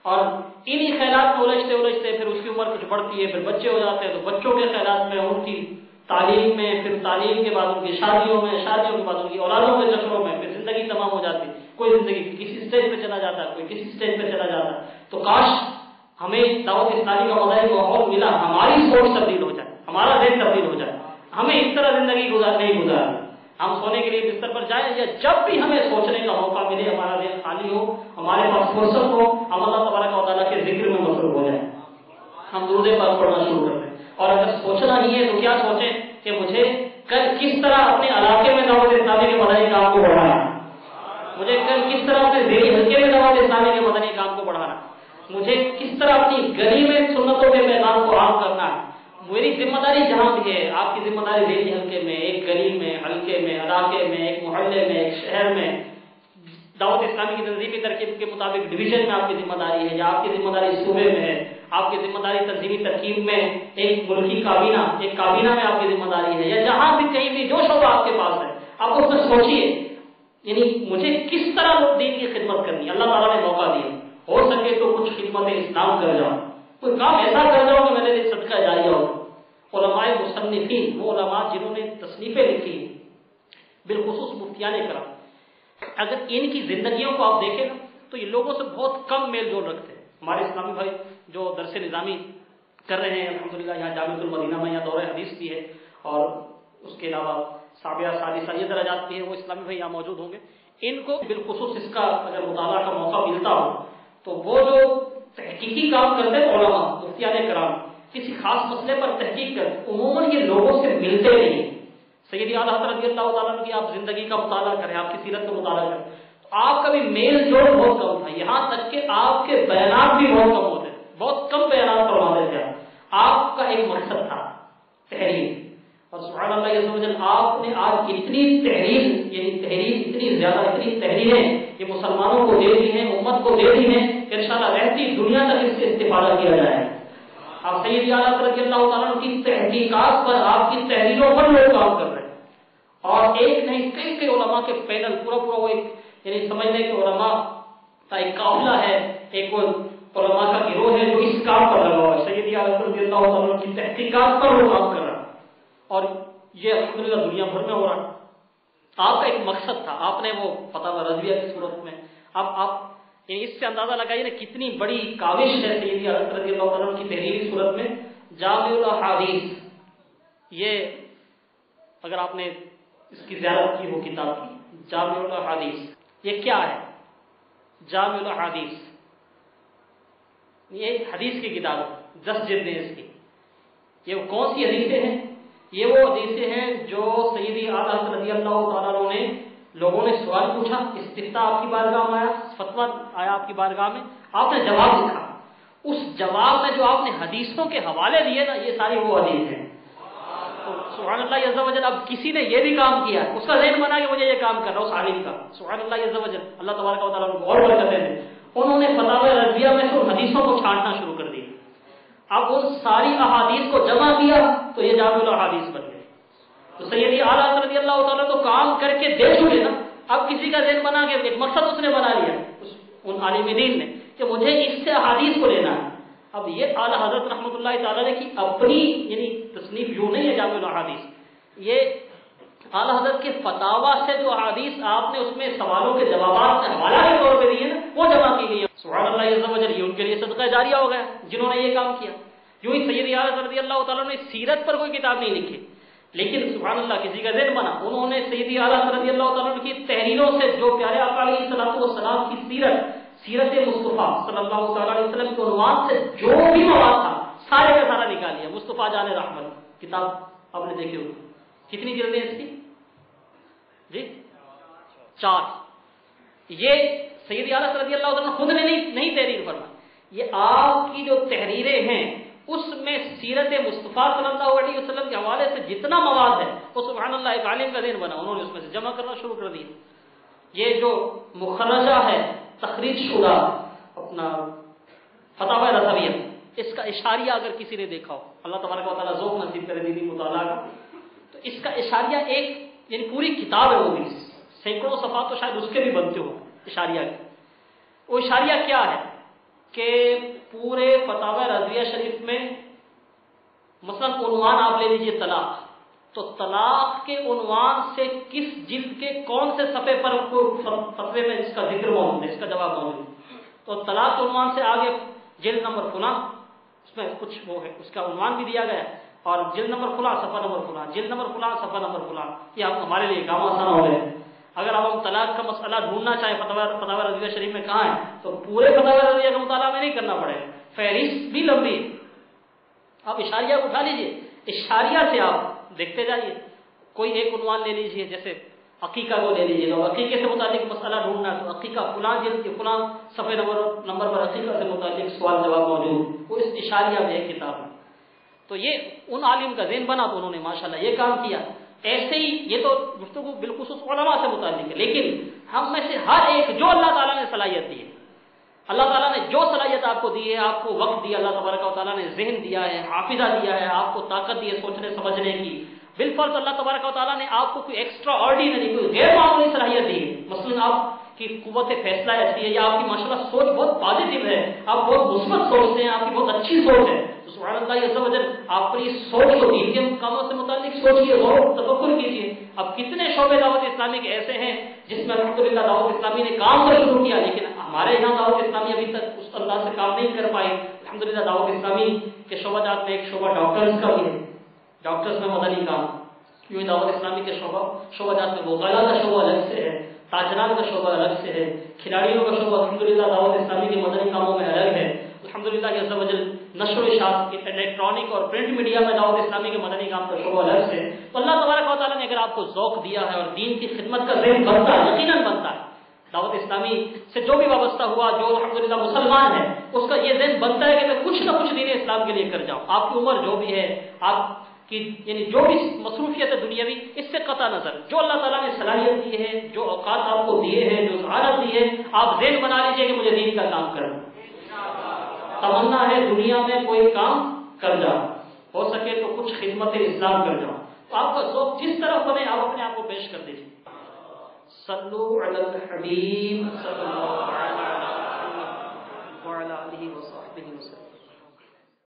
اور انہی خیالات میں الجھتے پھر اس کی عمر کچھ بڑھتی ہے، پھر بچے ہو جاتے ہیں تو بچوں کے خیالات میں، ان کی تعلیم میں، پھر تعلیم کے بعد ان کی شادیوں میں، شادیوں کے بعد ان کی اولادوں کے چکروں میں پھر زندگی تمام ہو جاتی ہے، کوئی زندگی کسی اسٹیج پہ چلا جاتا ہے، کوئی کسی اسٹیج پہ چلا جاتا ہے۔ تو کاش ہمیں دعوت اسلامی کا مدنی ماحول ملا، ہماری سوچ تبدیل ہو جائے، ہمارا ذہن تبدیل ہو جائے، ہمیں اس طرح زندگی نہیں گزارنی، ہم سونے کے لیے بستر پر جائیں یا جب بھی ہمیں سوچنے کا موقع ملے، ہمارا ذہن خالی ہو، ہمارے پاس فرصت ہو، ہم اللہ تبارک و تعالیٰ کے ذکر میں مصروف ہو جائیں، ہم درود پاک پڑھنا شروع کر دیں، اور اگر سوچنا ہی ہے تو کیا سوچیں کہ مجھے کل کس طرح اپنے علاقے میں دعوت اسلامی کے مدنی کام کو بڑھانا، مجھے کل کس طرح اپنے ذیلی حلقے میں دعوت اسلامی کے مدنی کام کو بڑھانا، مجھے کس طرح اپنی گلی میں سنتوں کے پیغام کو عام کرنا ہے۔ میری ذمہ داری جہاں بھی ہے، آپ کی ذمہ داری ذیلی حلقے میں، ایک گلی میں، حلقے میں، علاقے میں، ایک محلے میں، ایک شہر میں، دعوت اسلامی کی تنظیمی ترکیب کے مطابق ڈویژن میں آپ کی ذمہ داری ہے، یا آپ کی ذمہ داری صوبے میں ہے، آپ کی ذمہ داری تنظیمی ترکیب میں ایک ملکی کابینہ، ایک کابینہ میں آپ کی ذمہ داری ہے، یا جہاں بھی کہیں بھی جو شعبہ آپ کے پاس ہے، آپ اس میں سوچیے یعنی مجھے کس طرح دین کی خدمت کرنی ہے۔ اللہ تعالیٰ نے موقع دیا، ہو سکے تو کچھ خدمت اسلام کر جاؤ، کوئی کام ایسا کر جاؤ کہ میرے لیے صدقہ جاریہ ہو۔ علماء مصنفین، وہ علماء جنہوں نے تصنیفیں لکھی، بالخصوص مفتیان کرام، اگر ان کی زندگیوں کو آپ دیکھیں نا تو یہ لوگوں سے بہت کم میل جول رکھتے ہیں۔ ہمارے اسلامی بھائی جو درس نظامی کر رہے ہیں الحمدللہ، یہاں جامعۃ المدینہ میں یہاں دورہ حدیث بھی ہے، اور اس کے علاوہ سابعہ سادسہ یہ درجات بھی ہیں، وہ اسلامی بھائی یہاں موجود ہوں گے، ان کو بالخصوص اس کا اگر مطالعہ کا موقع ملتا ہو تو وہ جو تحقیقی کام کرتے ہیں علماء مفتیان کرام، کسی خاص مسئلے پر تحقیق کر، عموماً یہ لوگوں سے ملتے نہیں۔ سیدی اعلیٰ حضرت رضی اللہ تعالیٰ کی آپ زندگی کا مطالعہ کریں، آپ کی سیرت کا مطالعہ کریں تو آپ کا بھی میل جول بہت کم تھا، یہاں تک کہ آپ کے بیانات بھی بہت کم ہوتے، بہت کم بیانات فرماتے تھے۔ آپ کا ایک مقصد تھا تحریر، اور سبحان اللہ عز و جل آپ نے آج اتنی تحریر، یعنی تحریر اتنی زیادہ، اتنی تحریریں یہ مسلمانوں کو دے دی ہیں، امت کو دے دی ہیں کہ انشاءاللہ رہتی دنیا تک اس سے استفادہ کیا جائے۔ آپ سیدی اعلیٰ رضی اللہ تعالیٰ کی تحقیقات پر، آپ کی تحریروں پر لوگ کام کر رہے ہیں، اور ایک نہیں کئی علماء کے پینل، پورا وہ ایک یعنی سمجھ لیں کہ علماء کا ایک قافلہ ہے، ایک وہ علماء کا گروہ ہے جو اس کام پر لگا ہوا ہے، سیدی اعلیٰ رضی اللہ تعالیٰ کی تحقیقات پر وہ کام کر رہا ہے، اور یہ الحمدللہ دنیا بھر میں ہو رہا ہے۔ آپ کا ایک مقصد تھا، آپ نے وہ فتاوی رضویہ کی صورت میں، اب آپ یعنی اس سے اندازہ لگائیے نا کتنی بڑی کاوش ہے سیدی حضرت رضی اللہ تعالیٰ کی تحریری صورت میں۔ جامع الاحادیث، یہ اگر آپ نے اس کی زیارت کی ہو کتاب کی، جامع الاحادیث، یہ کیا ہے؟ جامع الاحادیث یہ ایک حدیث کی کتاب ہے، 10 جلدیں اس کی۔ یہ کون سی حدیثیں ہیں؟ یہ وہ حدیثیں ہیں جو سیدی اعلیٰ رضی اللہ تعالیٰ نے لوگوں نے سوال پوچھا، استفتاء آپ کی بارگاہ میں آیا، فتویٰ آیا آپ کی بارگاہ میں، آپ نے جواب لکھا، اس جواب میں جو آپ نے حدیثوں کے حوالے دیے نا، یہ ساری وہ حدیث ہیں۔ تو سبحان اللہ عز و جل، اب کسی نے یہ بھی کام کیا، اس کا ذہن بنا کہ مجھے یہ کام کر رہا ہوں، اس عالم کا، سبحان اللہ عز و جل، اللہ تبارک و تعالیٰ کو اور برکتیں دیں، انہوں نے فتاوی رضویہ میں سے حدیثوں کو چھانٹنا شروع کر دیا۔ اب ان ساری احادیث کو جمع کیا تو یہ جامع الاحادیث بن گئے۔ تو سیدی اعلیٰ رضی اللہ تعالیٰ تو کام کر کے دے چکے نا، اب کسی کا ذہن بنا کے ایک مقصد اس نے بنا لیا ان عالم دین نے کہ مجھے اس سے احادیث کو لینا ہے۔ اب یہ اعلیٰ حضرت رحمۃ اللہ تعالیٰ نے کی اپنی یعنی تصنیف یوں نہیں ہے جامع الاحادیث، یہ اعلیٰ حضرت کے فتاوا سے جو احادیث آپ نے اس میں سوالوں کے جوابات کے حوالہ کے طور پہ دیے نا، وہ جمع کی گئی ہے۔ سبحان اللہ عز و جل، یہ ان کے لیے صدقہ جاریہ ہو گیا جنہوں نے یہ کام کیا۔ یوں ہی سیدی عائشہ رضی اللہ تعالیٰ نے سیرت پر کوئی کتاب نہیں لکھی، لیکن سبحان اللہ کسی کا ذہن بنا، انہوں نے سیدی عائشہ رضی اللہ تعالیٰ کی تحریروں سے جو پیارے آقا علیہ الصلوۃ والسلام کی سیرت مصطفیٰ صلی اللہ تعالیٰ علیہ وسلم کے عنوان سے جو بھی مواد تھا سارے کا سارا نکال لیا۔ مصطفیٰ جان رحمت کتاب آپ نے دیکھی ہوگی، کتنی جلدیں اس کی؟ جی 4۔ یہ سیدی عائشہ رضی اللہ عنہ خود نے نہیں تحریر فرمائی، یہ آپ کی جو تحریریں ہیں اس میں سیرت مصطفیٰ صلی اللہ علیہ وسلم کے حوالے سے جتنا مواد ہے وہ سبحان اللہ ایک عالم کا ذہن بنا، انہوں نے اس میں سے جمع کرنا شروع کر دیا۔ یہ جو مخرجہ ہے تخریج شدہ اپنا فتاوی رضویہ، اس کا اشاریہ اگر کسی نے دیکھا ہو، اللہ تبارک و تعالیٰ ذوق نصیب کرے دینی مطالعہ کا، تو اس کا اشاریہ ایک یعنی پوری کتاب ہے، وہ بھی سینکڑوں صفحات تو شاید اس کے بھی بنتے ہو اشاریہ کے۔ وہ اشاریہ کیا ہے کہ پورے فتاوی رضویہ شریف میں مثلا عنوان آپ لے لیجئے طلاق، تو طلاق کے عنوان سے کس جلد کے کون سے صفحے پر فتوے میں اس کا ذکر موجود ہے، اس کا جواب موجود ہے۔ تو طلاق کے عنوان سے آگے جلد نمبر فلاں، اس میں کچھ وہ ہے، اس کا عنوان بھی دیا گیا ہے، اور جلد نمبر فلاں صفحہ نمبر فلاں، جلد نمبر فلاں صفحہ نمبر فلاں۔ یہ آپ ہمارے لیے کام آسان ہو گئے۔ اگر اب ہم طلاق کا مسئلہ ڈھونڈنا چاہیں فتاوی رضویہ شریف میں کہاں ہے، تو پورے فتاوی رضویہ کا مطالعہ میں نہیں کرنا پڑے گا، فہرست بھی لمبی ہے۔ آپ اشاریہ کو اٹھا لیجئے، اشاریہ سے آپ دیکھتے جائیے، کوئی ایک عنوان لے لیجئے، جیسے عقیقہ کو لے لیجئے، تو عقیقے سے متعلق مسئلہ ڈھونڈنا تو عقیقہ فلاں جلد کے فلاں صفحے نمبر پر عقیقہ سے متعلق سوال جواب موجود، وہ اس اشاریہ میں ایک کتاب ہے۔ تو یہ ان عالم کا ذہن بنا تو انہوں نے ماشاءاللہ یہ کام کیا۔ ایسے ہی یہ تو گفتگو بالخصوص علماء سے متعلق ہے، لیکن ہم میں سے ہر ایک جو اللہ تعالیٰ نے صلاحیت دی ہے، اللہ تعالیٰ نے جو صلاحیت آپ کو دی ہے، آپ کو وقت دیا، اللہ تبارک و تعالیٰ نے ذہن دیا ہے، حافظہ دیا ہے، آپ کو طاقت دی ہے سوچنے سمجھنے کی، بالفرض اللہ تبارک و تعالیٰ نے آپ کو کوئی ایکسٹرا آرڈینری، کوئی غیر معمولی صلاحیت دی ہے۔ مثلاً آپ کی قوت فیصلہ ایسی ہے، یا آپ کی ماشاءاللہ سوچ بہت پازیٹیو ہے، آپ بہت مثبت سوچتے ہیں، آپ کی بہت اچھی سوچ ہے، تو سبحان اللہ عز و جل اپنی سوچ کو دین کے کاموں سے متعلق سوچیے، غور تفکر کیجیے۔ اب کتنے شعبے دعوت اسلامی کے ایسے ہیں جس میں الحمدللہ دعوت اسلامی نے کام کر شروع کیا، لیکن ہمارے یہاں دعوت اسلامی ابھی تک اس انداز سے کام نہیں کر پائی۔ الحمدللہ دعوت اسلامی کے شعبہ جات میں ایک شعبہ ڈاکٹرز کا بھی ہے، ڈاکٹرز میں مدنی کام، یوں دعوت اسلامی کے شعبہ جات میں وکلا کا شعبہ الگ سے ہے، تاجران کا شعبہ الگ سے ہے، کھلاڑیوں کا شعبہ الحمدللہ دعوت اسلامی کے مدنی کاموں میں الگ ہے۔ الحمدللہ عز و جل نشر و اشاعت کی الیکٹرانک اور پرنٹ میڈیا میں دعوت اسلامی کے مدنی کام کا شعبہ الگ سے۔ تو اللہ تبارک و تعالیٰ نے اگر آپ کو ذوق دیا ہے اور دین کی خدمت کا ذہن بنتا ہے، یقیناً بنتا ہے، دعوت اسلامی سے جو بھی وابستہ ہوا، جو الحمدللہ مسلمان ہے، اس کا یہ ذہن بنتا ہے کہ میں کچھ نہ کچھ دین اسلام کے لیے کر جاؤں۔ آپ کی عمر جو بھی ہے، آپ کی یعنی جو بھی مصروفیت ہے دنیاوی، اس سے قطع نظر جو اللہ تعالیٰ نے صلاحیت دی ہے، جو اوقات آپ کو دیے ہیں، جو سعادت دی ہے، آپ ذہن بنا لیجئے کہ مجھے دین کا کام کرنا، تمنا ہے دنیا میں کوئی کام کر جاؤ، ہو سکے تو کچھ خدمت اسلام کر جاؤ۔ تو آپ کا ذوق جس طرف بنے آپ اپنے آپ کو پیش کر دیجیے۔ صلو علی الحبیب صلی اللہ علیہ وسلم۔